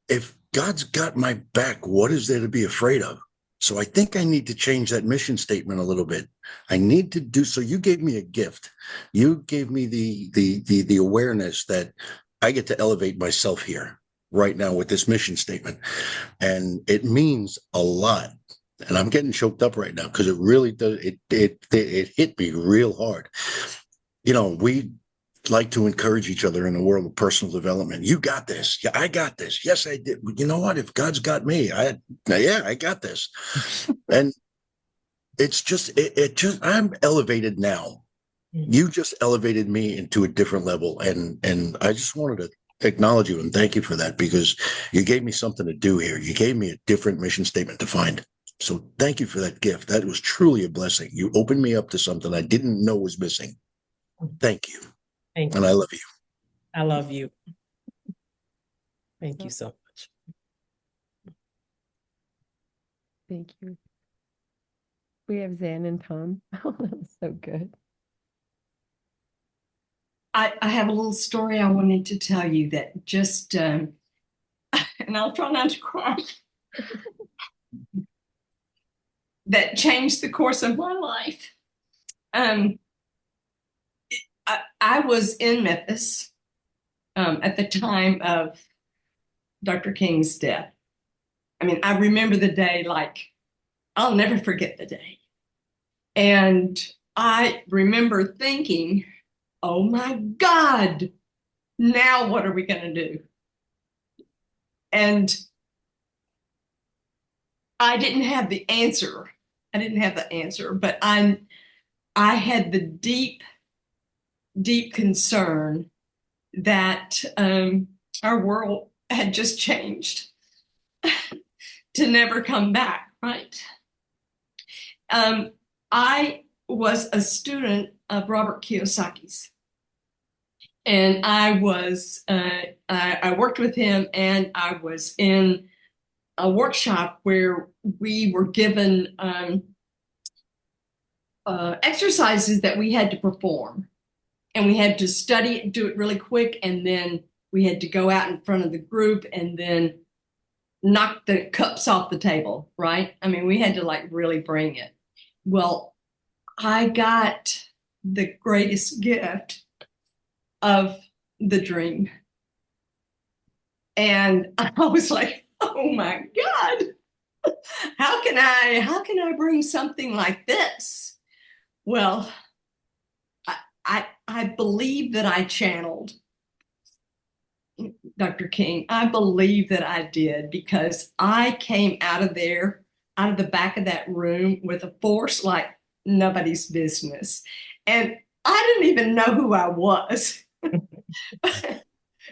if God's got my back, what is there to be afraid of? So I think I need to change that mission statement a little bit. I need to do so. You gave me a gift. You gave me the awareness that I get to elevate myself here right now with this mission statement, and it means a lot. And I'm getting choked up right now because it really does. It hit me real hard. You know, we like to encourage each other in the world of personal development. You got this. Yeah, I got this. Yes, I did. You know what? If God's got me, I got this. And it's just, I'm elevated now. You just elevated me into a different level. And I just wanted to acknowledge you and thank you for that, because you gave me something to do here. You gave me a different mission statement to find. So thank you for that gift. That was truly a blessing. You opened me up to something I didn't know was missing. Thank you. Thank And you. I love you. I love you. Thank you so much. Thank you. We have Zan and Tom. Oh, that was so good. I have a little story I wanted to tell you that just, and I'll try not to cry, that changed the course of my life. I was in Memphis at the time of Dr. King's death. I mean, I remember the day like I'll never forget the day. And I remember thinking, oh my God, now what are we going to do? And I didn't have the answer. But I had the deep concern that our world had just changed to never come back, right? I was a student of Robert Kiyosaki's, and I worked with him, and I was in a workshop where we were given exercises that we had to perform, and we had to study it, do it really quick, and then we had to go out in front of the group and then knock the cups off the table, right? I mean, we had to like really bring it. Well, I got the greatest gift of the dream. And I was like, oh my God, how can I bring something like this? Well, I believe that I channeled Dr. King. I believe that I did, because I came out of there, out of the back of that room with a force like nobody's business. And I didn't even know who I was.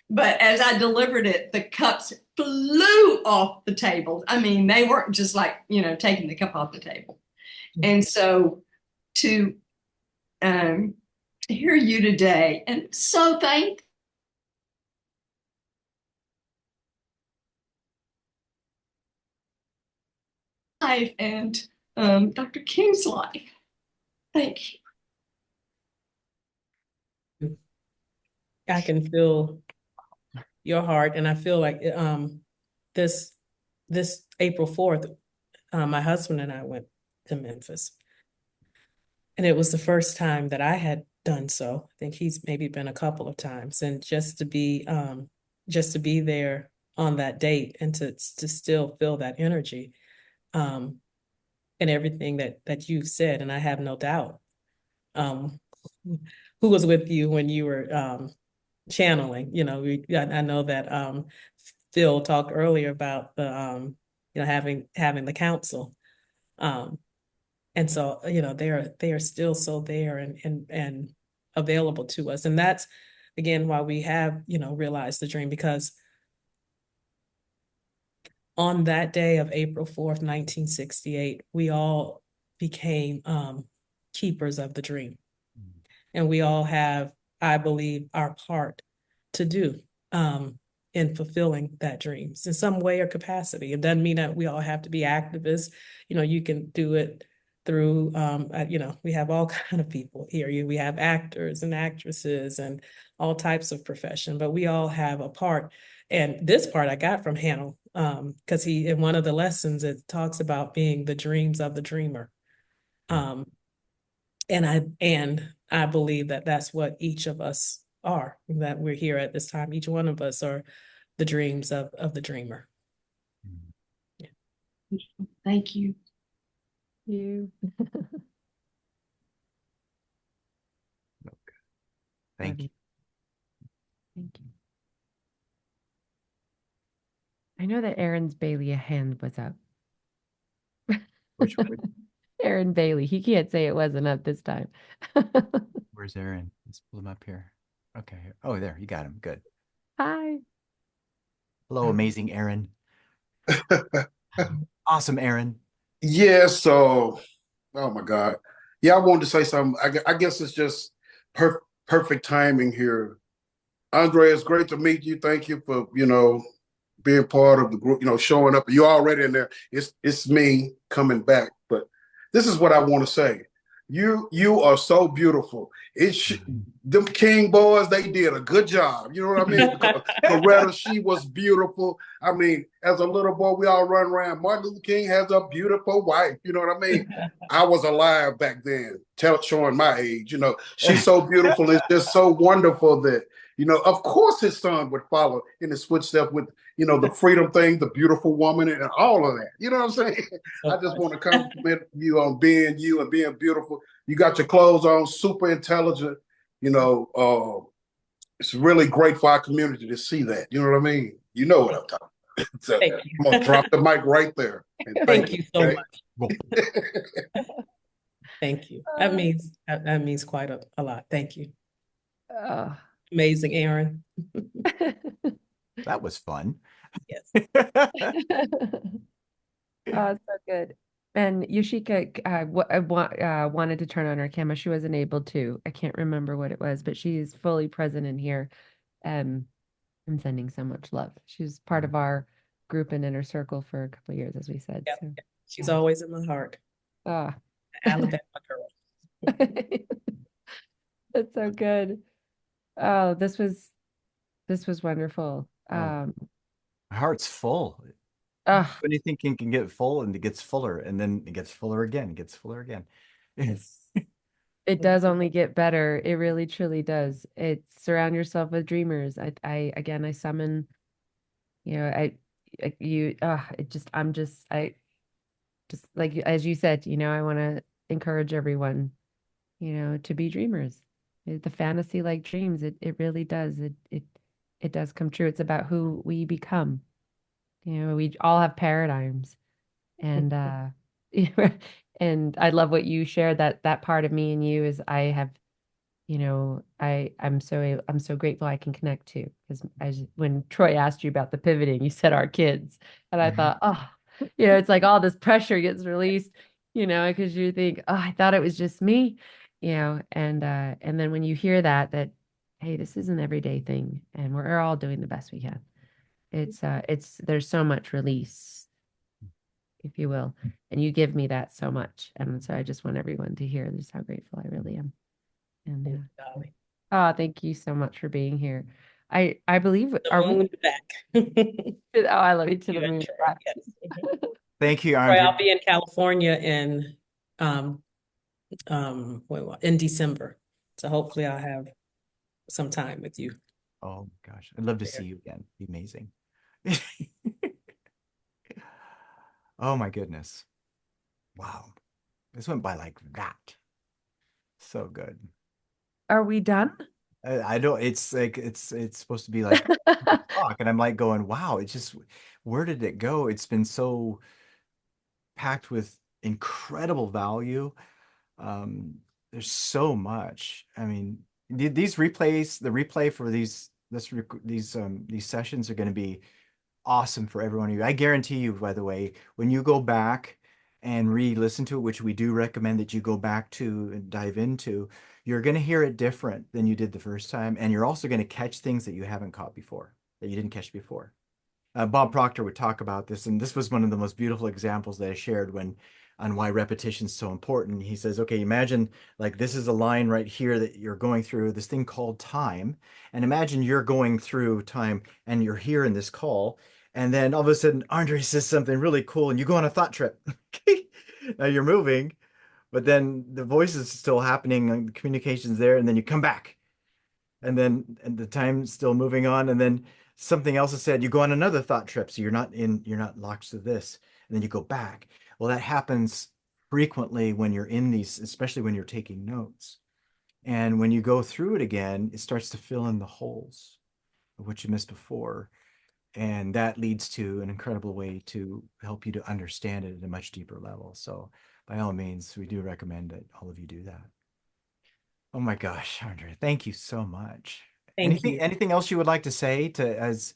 But as I delivered it, the cups flew off the table. I mean, they weren't just like, taking the cup off the table. And so to hear you today, and so thankful. Life and Dr. King's life. Thank you. I can feel your heart, and I feel like this April 4th, my husband and I went to Memphis, and it was the first time that I had done so. I think he's maybe been a couple of times, and just to be there on that date and to still feel that energy. And everything that you've said, and I have no doubt. Who was with you when you were channeling? I know that Phil talked earlier about the having the council, and so they are still so there and available to us, and that's again why we have realized the dream, because on that day of April 4th, 1968, we all became keepers of the dream. And we all have, I believe, our part to do in fulfilling that dream in some way or capacity. It doesn't mean that we all have to be activists. You can do it through, we have all kind of people here. We have actors and actresses and all types of profession, but we all have a part. And this part I got from Hannah, because in one of the lessons, it talks about being the dreams of the dreamer. And I believe that that's what each of us are, that we're here at this time. Each one of us are the dreams of the dreamer. Yeah. Thank you. You. Thank you. Thank you. I know that Aaron's Bailey, a hand was up. Which one? Aaron Bailey. He can't say it wasn't up this time. Where's Aaron? Let's pull him up here. Okay. Oh, there. You got him. Good. Hi. Hello, amazing Aaron. Awesome, Aaron. Yeah, so, oh my God. Yeah, I wanted to say something. I guess it's just perfect timing here. Arndrea, it's great to meet you. Thank you for, being part of the group, showing up. You're already in there. It's me coming back. But this is what I want to say. You are so beautiful. Them King boys, they did a good job. You know what I mean? Coretta, she was beautiful. I mean, as a little boy, we all run around. Martin Luther King has a beautiful wife. You know what I mean? I was alive back then, showing my age. She's so beautiful. It's just so wonderful that, of course his son would follow in his footsteps with, the freedom thing, the beautiful woman, and all of that. You know what I'm saying? I just want to compliment you on being you and being beautiful. You got your clothes on, super intelligent. It's really great for our community to see that. You know what I mean? You know what I'm talking about. So, Thank you. I'm going to drop the mic right there. And Thank you so okay? much. Thank you. That means quite a lot. Thank you. Amazing, Aaron. That was fun. Yes. Oh, so good. And Yoshika wanted to turn on her camera. She wasn't able to. I can't remember what it was, but she is fully present in here. I'm sending so much love. She's part of our group and inner circle for a couple of years, as we said. Yep. So, She's always in my heart. Alabama girl. That's so good. Oh, this was wonderful. My heart's full. When you think it can get full, and it gets fuller, and then it gets fuller again, it gets fuller again. It does only get better. It really truly does. It's surround yourself with dreamers. I summon, I'm just like, as you said, I want to encourage everyone, to be dreamers. The fantasy like dreams, it really does. It does come true. It's about who we become. We all have paradigms, and and I love what you shared, that part of me and you is I have, I'm so grateful I can connect to, because when Troy asked you about the pivoting, you said our kids, and I thought, it's like all this pressure gets released, because you think, I thought it was just me, and then when you hear that, hey, this is an everyday thing, and we're all doing the best we can. There's so much release, if you will, and you give me that so much, and so I just want everyone to hear just how grateful I really am. And thank you so much for being here. I believe back. I love you to the moon back. Yes. Thank you, Troy, Arndrea. I'll be in California in December, so hopefully I'll have some time with you. Oh gosh, I'd love to see you again. It'd be amazing. Oh my goodness. Wow. This went by like that. So good. Are we done? I don't, it's like, it's supposed to be like talk, and I'm like going, wow, where did it go? It's been so packed with incredible value. There's so much. I mean, these replays, the replay for these sessions are going to be awesome for every one of you. I guarantee you, by the way, when you go back and re-listen to it, which we do recommend that you go back to and dive into, you're going to hear it different than you did the first time. And you're also going to catch things that you haven't caught before, that you didn't catch before. Bob Proctor would talk about this, and this was one of the most beautiful examples that I shared when on why repetition is so important. He says, okay, imagine like this is a line right here that you're going through this thing called time. And imagine you're going through time and you're here in this call. And then all of a sudden, Andre says something really cool and you go on a thought trip. Now you're moving, but then the voice is still happening and the communication's there. And then you come back and the time's still moving on. And then something else is said, you go on another thought trip. So you're not locked to this. And then you go back. Well, that happens frequently when you're in these, especially when you're taking notes. And when you go through it again, it starts to fill in the holes of what you missed before. And that leads to an incredible way to help you to understand it at a much deeper level. So by all means, we do recommend that all of you do that. Oh my gosh, Arndrea, thank you so much. Thank you. Anything else you would like to say to as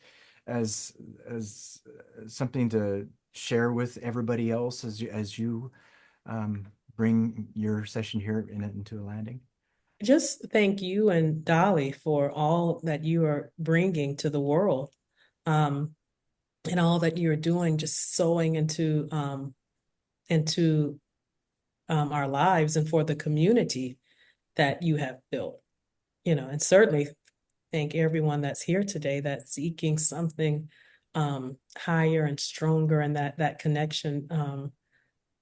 something to share with everybody else as you bring your session here into a landing? Just thank you and Dolly for all that you are bringing to the world, and all that you're doing, just sowing into our lives and for the community that you have built. And certainly thank everyone that's here today that's seeking something higher and stronger, and that connection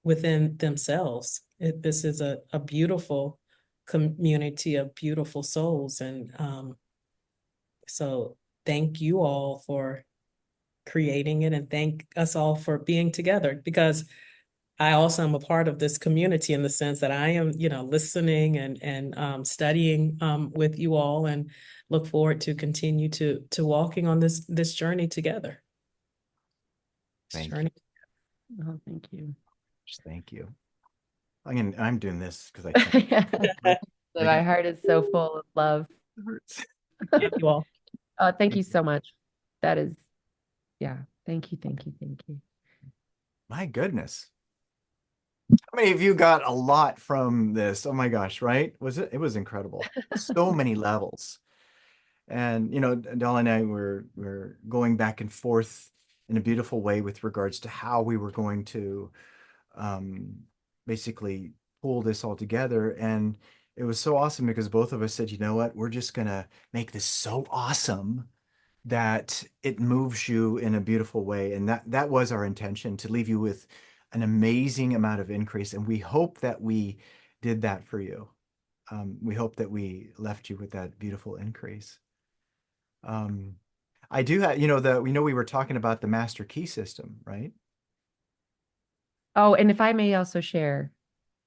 within themselves. This is a beautiful community of beautiful souls. And so thank you all for creating it, and thank us all for being together, because I also am a part of this community in the sense that I am, listening and studying with you all, and look forward to continue to walking on this journey together. Thank you. Oh, thank you. Thank you. I'm doing this because So my heart is so full of love. Thank you all. Thank you so much. That is, yeah. Thank you. Thank you. Thank you. My goodness. How many of you got a lot from this? Oh my gosh, right? It was incredible. So many levels. And Dolly and I were going back and forth in a beautiful way with regards to how we were going to basically pull this all together. And it was so awesome because both of us said, you know what, we're just gonna make this so awesome that it moves you in a beautiful way. And that was our intention, to leave you with an amazing amount of increase. And we hope that we did that for you. We hope that we left you with that beautiful increase. I do have, we were talking about the master key system, right? Oh, and if I may also share,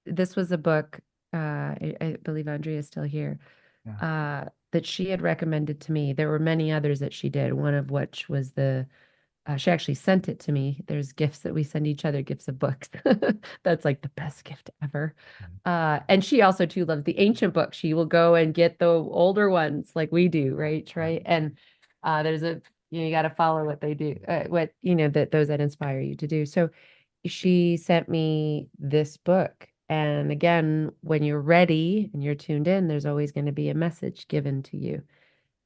this was a book, I believe Arndrea is still here, that she had recommended to me. There were many others that she did, one of which was she actually sent it to me. There's gifts that we send each other, gifts of books. That's like the best gift ever. And she also too loves the ancient books. She will go and get the older ones like we do, right? And there's you got to follow what they do, those that inspire you to do. So she sent me this book. And again, when you're ready and you're tuned in, there's always going to be a message given to you.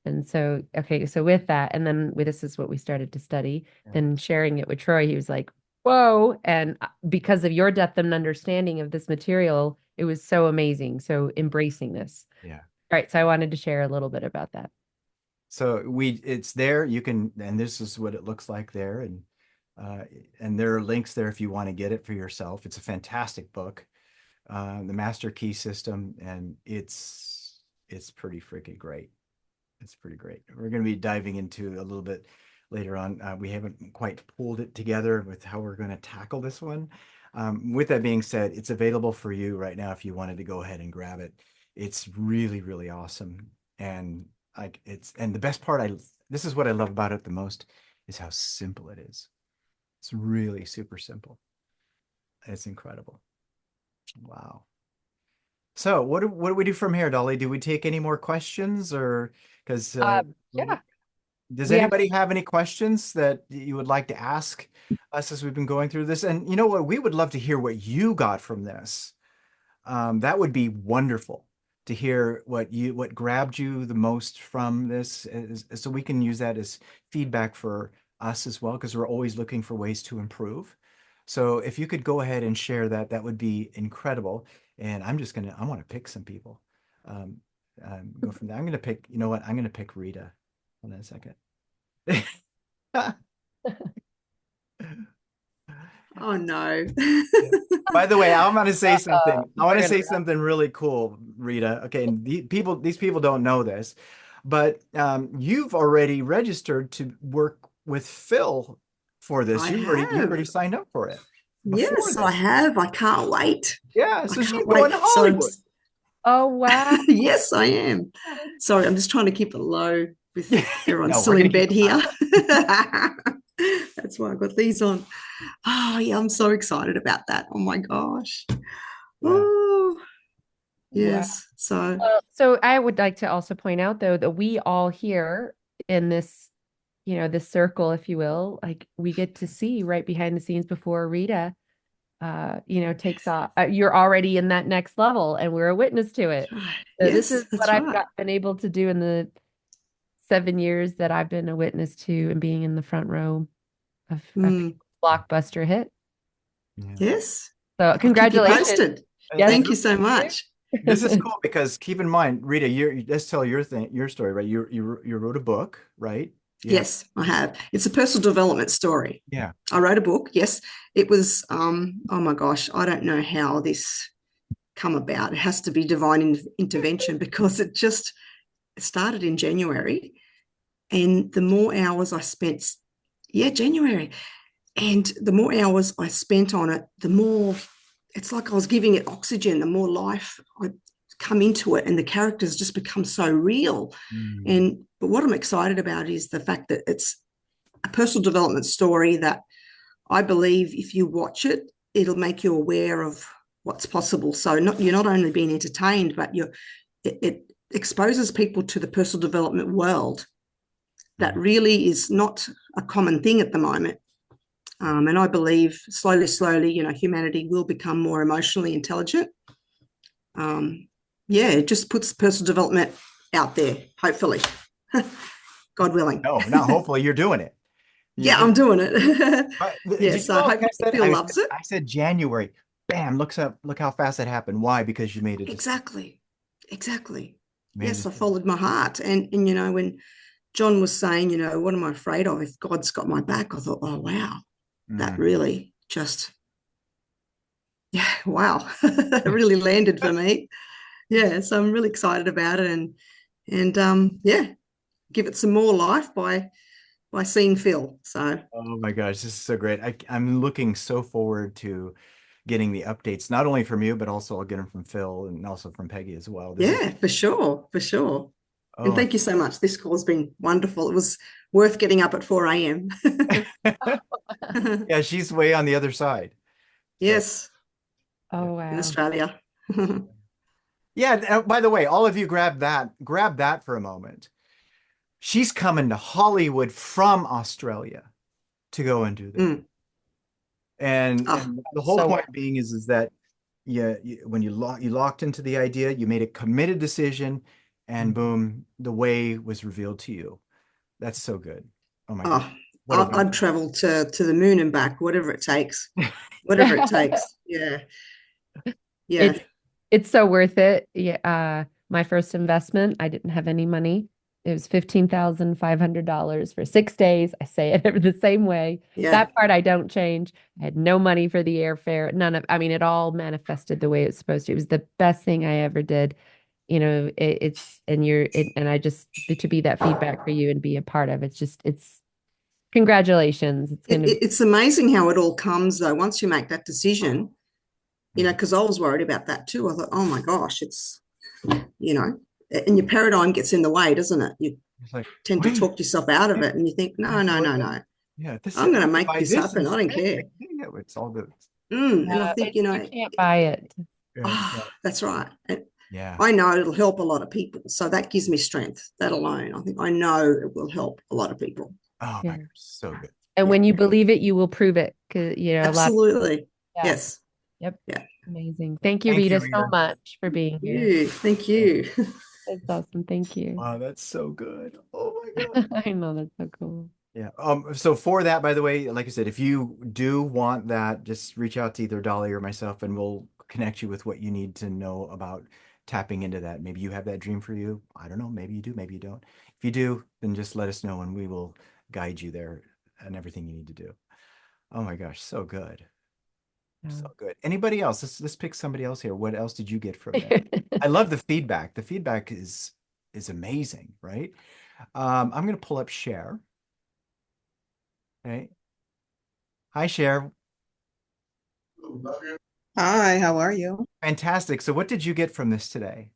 And so, okay, so with that, and then this is what we started to study, and sharing it with Troy, he was like, whoa. And because of your depth and understanding of this material, it was so amazing. So embracing this. Yeah. All right. So I wanted to share a little bit about that. So it's there. You can, and this is what it looks like there. And there are links there if you want to get it for yourself. It's a fantastic book, the Master Key System, and it's pretty freaking great. It's pretty great. We're going to be diving into a little bit later on. We haven't quite pulled it together with how we're going to tackle this one. With that being said, it's available for you right now if you wanted to go ahead and grab it. It's really, really awesome. And the best part, this is what I love about it the most, is how simple it is. It's really super simple. It's incredible. Wow. So what do we do from here, Dolly? Do we take any more questions, or because yeah. Does anybody have any questions that you would like to ask us as we've been going through this? And you know what? We would love to hear what you got from this. That would be wonderful to hear what grabbed you the most from this, so we can use that as feedback for us as well, because we're always looking for ways to improve. So if you could go ahead and share that, that would be incredible. And I want to pick some people. Go from there. I'm gonna pick, you know what? I'm gonna pick Rita. Hold on a second. Oh no. By the way, I want to say something. I want to We're say gonna- something really cool, Rita. Okay, and these people don't know this, but you've already registered to work with Phil for this. I You have. already signed up for it before Yes, I this. have. I can't wait. Yeah, I so she's can't going wait. to Hollywood. Oh, wow. Yes, I am. Sorry, I'm just trying to keep it low with everyone No, still we're in gonna keep bed here. That's why I got these on. Oh, yeah, I'm so excited about that. Oh my gosh. Yeah. Oh, yes. So, So I would like to also point out, though, that we all here in this, this circle, if you will, like we get to see right behind the scenes before Rita, takes off. You're already in that next level, and we're a witness to it. So this yes, is that's what I've right. been able to do in the 7 years that I've been a witness to and being in the front row of blockbuster hit. Yeah. Yes. So I'll keep you congratulations. posted. Yes. Thank you so much. This is cool because keep in mind, Rita, let's tell your story, right? You wrote a book, right? Yeah. Yes, I have. It's a personal development story. Yeah. I wrote a book. Yes, it was. Oh my gosh, I don't know how this come about. It has to be divine intervention because it started in January, and the more hours I spent, January, and the more hours I spent on it, the more it's like I was giving it oxygen. The more life I come into it, and the characters just become so real. But what I'm excited about is the fact that it's a personal development story that I believe if you watch it, it'll make you aware of what's possible. So you're not only being entertained, but it exposes people to the personal development world that really is not a common thing at the moment. And I believe slowly, humanity will become more emotionally intelligent. It just puts personal development out there, hopefully. God willing. No, not hopefully. You're doing it. I'm doing it. Did I hope Phil loves it. I said January. Bam! Look how fast that happened. Why? Because you made it. Exactly. Yes, I followed my heart. And when John was saying, what am I afraid of if God's got my back? I thought, oh, wow, that really just, wow, it really landed for me. Yeah, so I'm really excited about it and give it some more life by seeing Phil. So, oh my gosh, this is so great. I'm looking so forward to getting the updates, not only from you, but also I'll get them from Phil and also from Peggy as well. For sure. Oh. And thank you so much. This call has been wonderful. It was worth getting up at 4 a.m. Yeah, she's way on the other side. Yes. Oh, wow. In Australia. Yeah, by the way, all of you grab that for a moment. She's coming to Hollywood from Australia to go and do that. And the whole point being is that when you locked into the idea, you made a committed decision, and boom, the way was revealed to you. That's so good. Oh my God. I'd travel to the moon and back, whatever it takes. Whatever it takes. Yeah. It's so worth it. Yeah. My first investment, I didn't have any money. It was $15,500 for 6 days. I say it the same way. Yeah. That part I don't change. I had no money for the airfare. It all manifested the way it's supposed to. It was the best thing I ever did. And I just, to be that feedback for you and be a part of it's congratulations. It's amazing how it all comes though. Once you make that decision, because I was worried about that too. I thought, oh my gosh, it's, and your paradigm gets in the way, doesn't it? You tend to talk yourself out of it and you think, no. Yeah, I'm going to make this happen. I don't care. It's all good. And I think, you can't buy it. That's right. Yeah. I know it'll help a lot of people. So that gives me strength, that alone. I know it will help a lot of people. Oh my gosh, so good. And when you believe it, you will prove it. Absolutely. Yes. Yep. Yeah. Amazing. Thank you, Rita, so much for being here. Thank you. That's awesome. Thank you. Wow, that's so good. Oh my God. I know, that's so cool. Yeah. So for that, by the way, like I said, if you do want that, just reach out to either Dolly or myself and we'll connect you with what you need to know about tapping into that. Maybe you have that dream for you. I don't know. Maybe you do, maybe you don't. If you do, then just let us know and we will guide you there and everything you need to do. Oh my gosh, so good. So good. Anybody else? Let's pick somebody else here. What else did you get from that? I love the feedback. The feedback is amazing, right? I'm gonna pull up Cher. Okay. Hi, Cher. Hi, how are you? Fantastic. So what did you get from this today?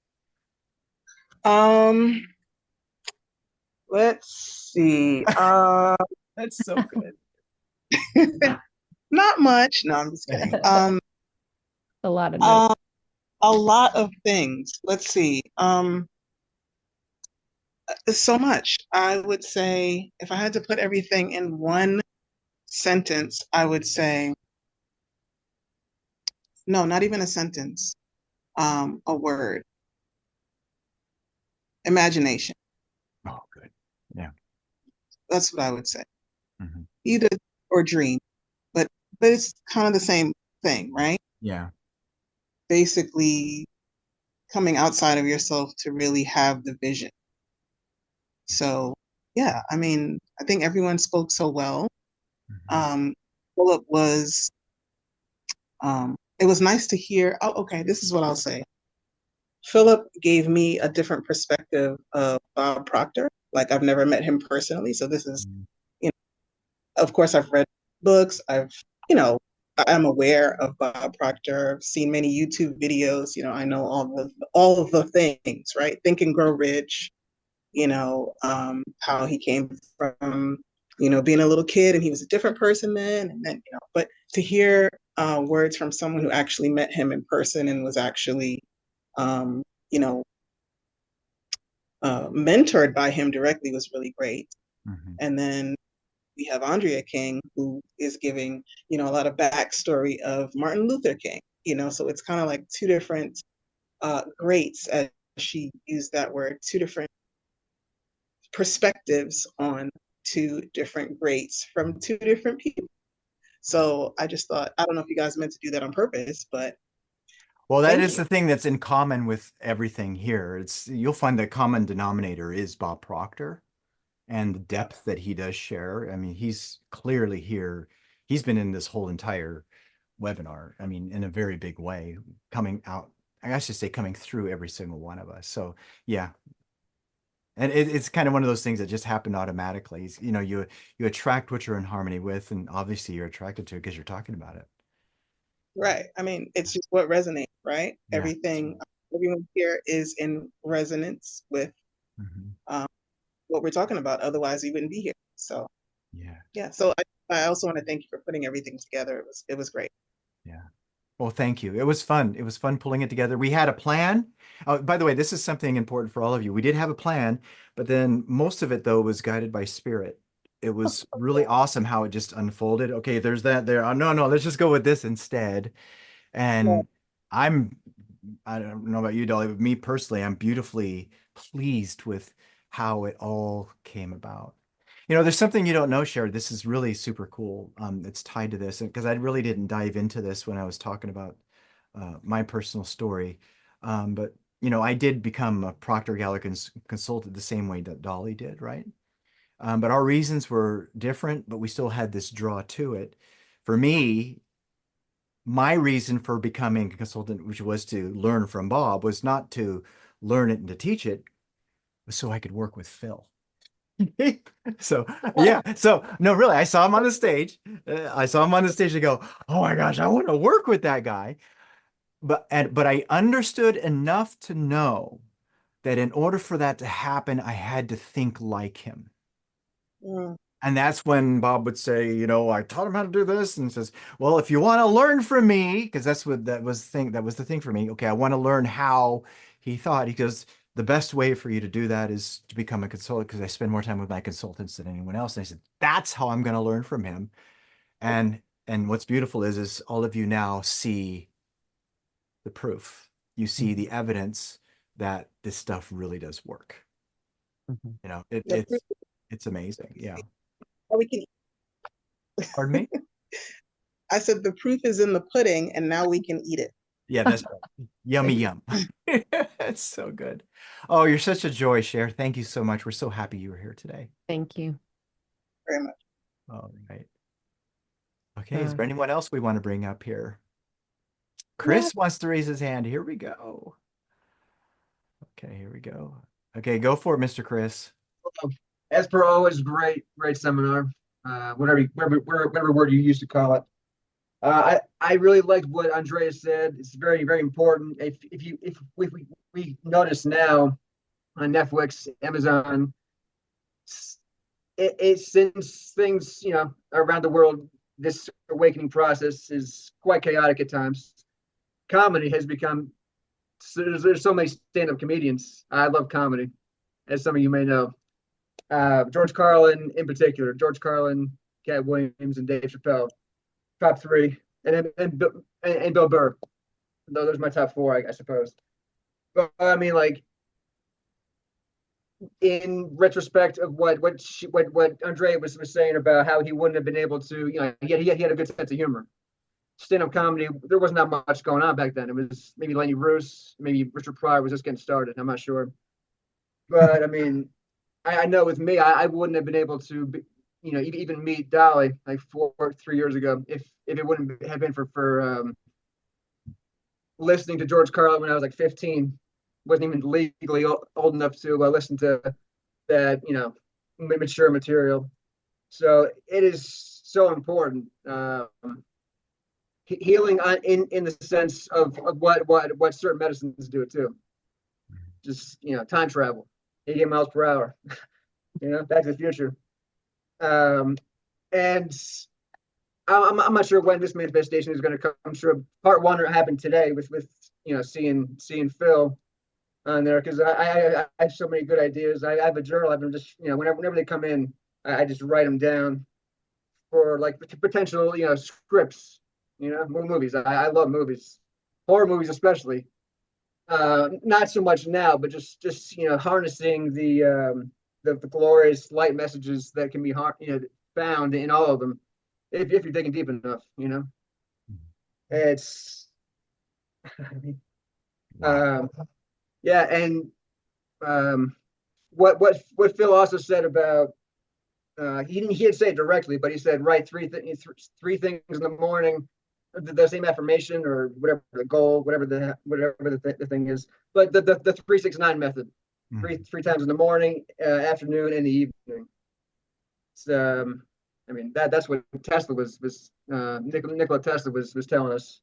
Um, let's see. That's so good. Not much. No, I'm just kidding. A lot of notes. A lot of things. Let's see. So much. I would say if I had to put everything in one sentence, I would say no, not even a sentence. A word. Imagination. Oh, good. Yeah. That's what I would say. Mhm. Either or dream, but it's kind of the same thing, right? Yeah. Basically coming outside of yourself to really have the vision. So yeah, I mean, I think everyone spoke so well. Mhm. Philip was it was nice to hear. Oh, okay, this is what I'll say. Philip gave me a different perspective of Bob Proctor. Like I've never met him personally, so this is, Mhm. you know, of course I've read books. You know, I'm aware of Bob Proctor. I've seen many YouTube videos. You know, I know all of the things, right? Think and Grow Rich. You know, how he came from, you know, being a little kid and he was a different person then, and then, you know, but to hear words from someone who actually met him in person and was actually, you know, mentored by him directly was really great. Mhm. And then we have Arndrea King, who is giving, you know, a lot of backstory of Martin Luther King, you know, so it's kind of like two different greats, as she used that word, two different perspectives on two different greats from two different people. So I just thought, I don't know if you guys meant to do that on purpose, but Well, that thank is you. the thing that's in common with everything here. You'll find the common denominator is Bob Proctor and the depth that he does share. I mean, he's clearly here. He's been in this whole entire webinar. I mean, in a very big way, coming out, I should say coming through every single one of us. So yeah. And it's kind of one of those things that just happen automatically. You know, you attract what you're in harmony with, and obviously you're attracted to it because you're talking about it. Right. I mean, it's just what resonates, right? Yeah, that's Everything, everyone here is in resonance with right. Mhm. um, what we're talking about. Otherwise, we wouldn't be here. So Yeah, yeah. So I also want to thank you for putting everything together. It was great. yeah. Well, thank you. It was fun. It was fun pulling it together. We had a plan. Oh, by the way, this is something important for all of you. We did have a plan, but then most of it though was guided by spirit. It was really awesome how it just unfolded. Okay, there's that there. Oh, no, let's just go with this instead. Yeah. And I'm, I don't know about you, Dolly, but me personally, I'm beautifully pleased with how it all came about. You know, there's something you don't know, Sherry. This is really super cool. It's tied to this because I really didn't dive into this when I was talking about my personal story. But you know, I did become a Procter Gallagher's consultant the same way that Dolly did, right? But our reasons were different, but we still had this draw to it. For me, my reason for becoming a consultant, which was to learn from Bob, was not to learn it and to teach it, was so I could work with Phil. So yeah, so no, really, I saw him on the stage. I saw him on the stage and go, "Oh my gosh, I want to work with that guy." But I understood enough to know that in order for that to happen, I had to think like him. Mm. And that's when Bob would say, you know, I taught him how to do this, and says, well, if you want to learn from me, because that was the thing for me. Okay, I want to learn how he thought. He goes, the best way for you to do that is to become a consultant because I spend more time with my consultants than anyone else. And I said, that's how I'm going to learn from him. And what's beautiful is all of you now see the proof. You see the evidence that this stuff really does work. Mhm. You know, The proof it's amazing. Yeah. we can. Pardon me? I said the proof is in the pudding, and now we can eat it. Yeah, that's right. Yummy yum. It's so good. Oh, you're such a joy, Cher. Thank you so much. We're so happy you were here today. Thank you. Very much. All right. Okay, is there Uh, anyone else we want to bring up here? Chris wants to raise his hand. Here we go. Okay, here we go. Okay, go for it, Mr. Chris. As per always, great seminar. Whatever word you used to call it. I really liked what Arndrea said. It's very important. If we notice now on Netflix, Amazon, since things around the world, this awakening process is quite chaotic at times. Comedy has become there's so many stand-up comedians. I love comedy, as some of you may know. George Carlin in particular, George Carlin, Cat Williams, and Dave Chappelle, top three, and Bill Burr. Those are my top four, I suppose. But I mean, like, in retrospect of what Arndrea was saying about how he wouldn't have been able to, he had a good sense of humor. Stand-up comedy, there wasn't that much going on back then. It was maybe Lenny Bruce, maybe Richard Pryor was just getting started. I'm not sure, but I mean, I know with me, I wouldn't have been able to, even meet Dolly like 3 years ago if it wouldn't have been for listening to George Carlin when I was like 15. Wasn't even legally old enough to listen to that, mature material. So it is so important. Healing in the sense of what certain medicines do too. Just time travel, 88 miles per hour. Back to the future. And I'm not sure when this manifestation is going to come. I'm sure part one happened today with seeing Phil on there, because I have so many good ideas. I have a journal. I've been just whenever they come in, I just write them down for like potential scripts. Movies. I love movies, horror movies especially. Not so much now, but just harnessing the glorious light messages that can be found in all of them, if you're digging deep enough. It's yeah, and what Phil also said about he didn't say it directly, but he said write three things in the morning, the same affirmation or whatever the goal, whatever the thing is, but the 3-6-9 method, three times in the morning, afternoon, and the evening. So I mean that's what Tesla was Nikola Tesla was telling us.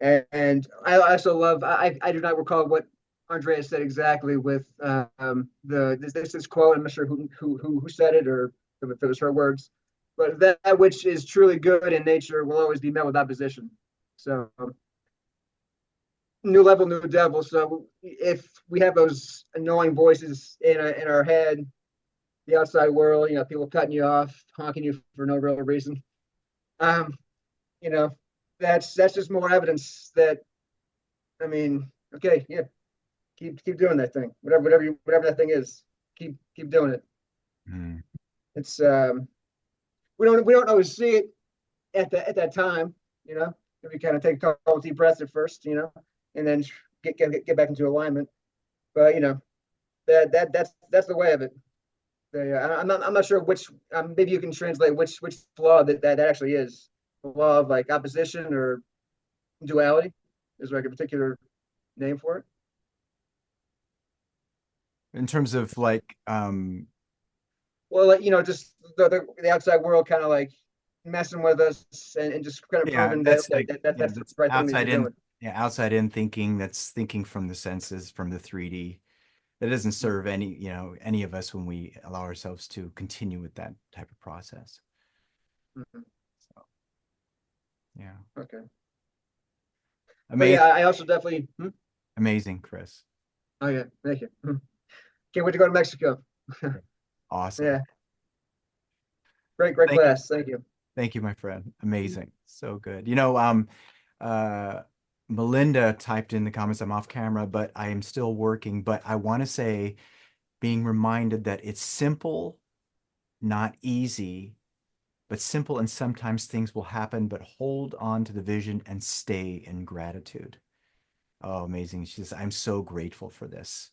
And I also love, I do not recall what Arndrea said exactly with this quote. I'm not sure who said it or if it was her words, but that which is truly good in nature will always be met with opposition. So new level, new devil. So if we have those annoying voices in our head, the outside world, people cutting you off, honking you for no real reason, that's just more evidence that, I mean, okay, yeah, keep doing that thing, whatever that thing is, keep doing it. It's we don't always see it at that time, we kind of take a couple deep breaths at first, and then get back into alignment. But that's the way of it. I'm not sure which, maybe you can translate which law that actually is. The law of like opposition or duality. Is there like a particular name for it? In terms of like well, like just the outside world kind of like messing with us and just kind of proving that's the right thing that you're doing. Yeah, outside in thinking, that's thinking from the senses, from the 3D. That doesn't serve any of us when we allow ourselves to continue with that type of process. Mm-hmm. So, yeah. Okay. Amazing. Yeah, I also definitely amazing, Chris. Oh yeah, thank you. Can't wait to go to Mexico. Awesome. Yeah. Great class. Thank you. Thank you, my friend. Amazing. So good. Melinda typed in the comments, I'm off camera, but I am still working. But I want to say, being reminded that it's simple not easy, but simple, and sometimes things will happen, but hold on to the vision and stay in gratitude. Oh, amazing. She says, I'm so grateful for this.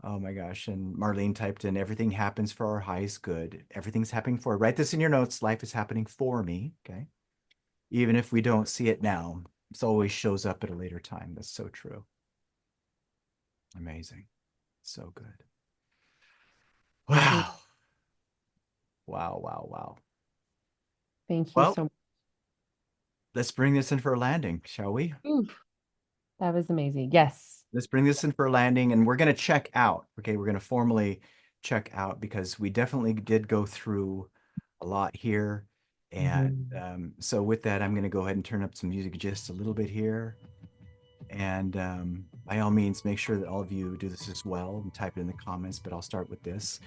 Oh my gosh. And Marlene typed in, everything happens for our highest good. Everything's happening for, write this in your notes. Life is happening for me. Okay. Even if we don't see it now, it always shows up at a later time. That's so true. Amazing. So good. Wow. Wow, wow, wow. Thank you Well, so much. let's bring this in for a landing, shall we? Ooh, that was amazing. Yes. Let's bring this in for a landing, and we're going to check out. Okay, we're going to formally check out because we definitely did go through a lot here. And so with that, I'm going to go ahead and turn up some music just a little bit here. And by all means, make sure that all of you do this as well and type it in the comments, but I'll start with this.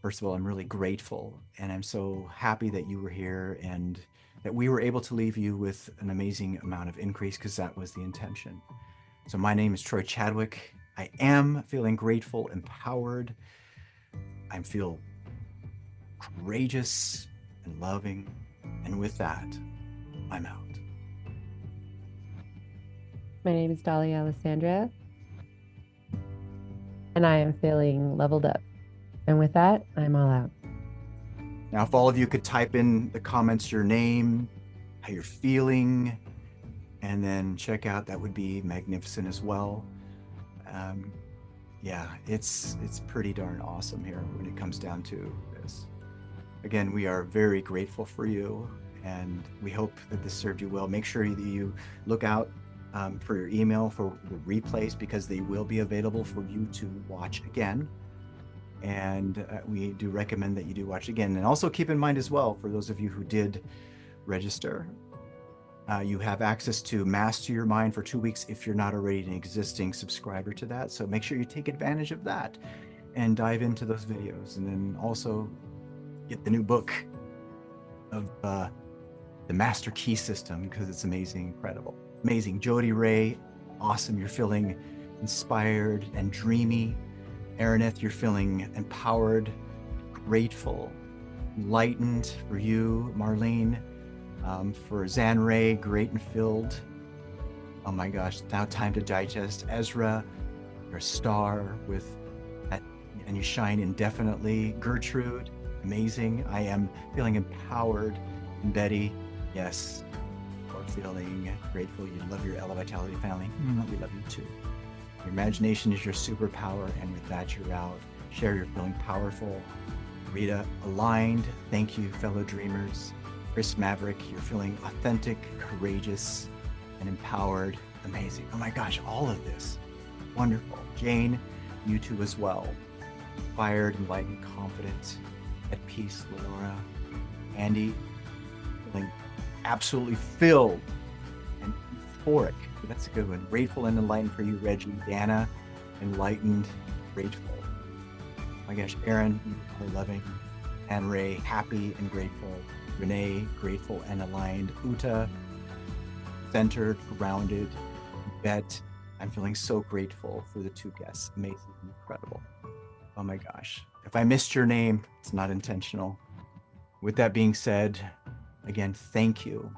First of all, I'm really grateful, and I'm so happy that you were here and that we were able to leave you with an amazing amount of increase, because that was the intention. So my name is Troy Chadwick. I am feeling grateful, empowered. I feel courageous and loving. And with that, I'm out. My name is Dolly Alessandra, and I am feeling leveled up. And with that, I'm all out. Now, if all of you could type in the comments your name, how you're feeling, and then check out, that would be magnificent as well. Yeah, it's pretty darn awesome here when it comes down to this. Again, we are very grateful for you, and we hope that this served you well. Make sure that you look out for your email for the replays, because they will be available for you to watch again. And we do recommend that you do watch again. And also keep in mind as well, for those of you who did register, you have access to Master Your Mind for 2 weeks if you're not already an existing subscriber to that. So make sure you take advantage of that and dive into those videos. And then also get the new book of the Master Key System, because it's amazing, incredible. Amazing. Jody Ray, awesome. You're feeling inspired and dreamy. Araneth, you're feeling empowered, grateful, enlightened. For you, Marlene. For Zan Ray, great and filled. Oh my gosh, now time to digest. Ezra, you're a star with that, and you shine indefinitely. Gertrude, amazing. I am feeling empowered. And Betty, yes, you're feeling grateful. You love your Elevitality family. We love you too. Your imagination is your superpower, and with that, you're out. Share, you're feeling powerful. Rita, aligned. Thank you, fellow dreamers. Chris Maverick, you're feeling authentic, courageous, and empowered. Amazing. Oh my gosh, all of this. Wonderful. Jane, you too as well. Inspired, enlightened, confident, at peace. Lenora, Andy, feeling absolutely filled and euphoric. That's a good one. Grateful and enlightened for you, Reggie. Dana, enlightened, grateful. Oh my gosh, Aaron, you are loving. Anne Ray, happy and grateful. Renee, grateful and aligned. Uta, centered, grounded. Bet, I'm feeling so grateful for the 2 guests. Amazing, incredible. Oh my gosh. If I missed your name, it's not intentional. With that being said, again, thank you.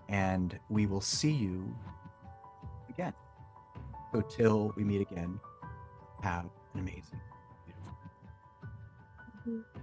And we will see you again. So till we meet again, have an amazing, beautiful.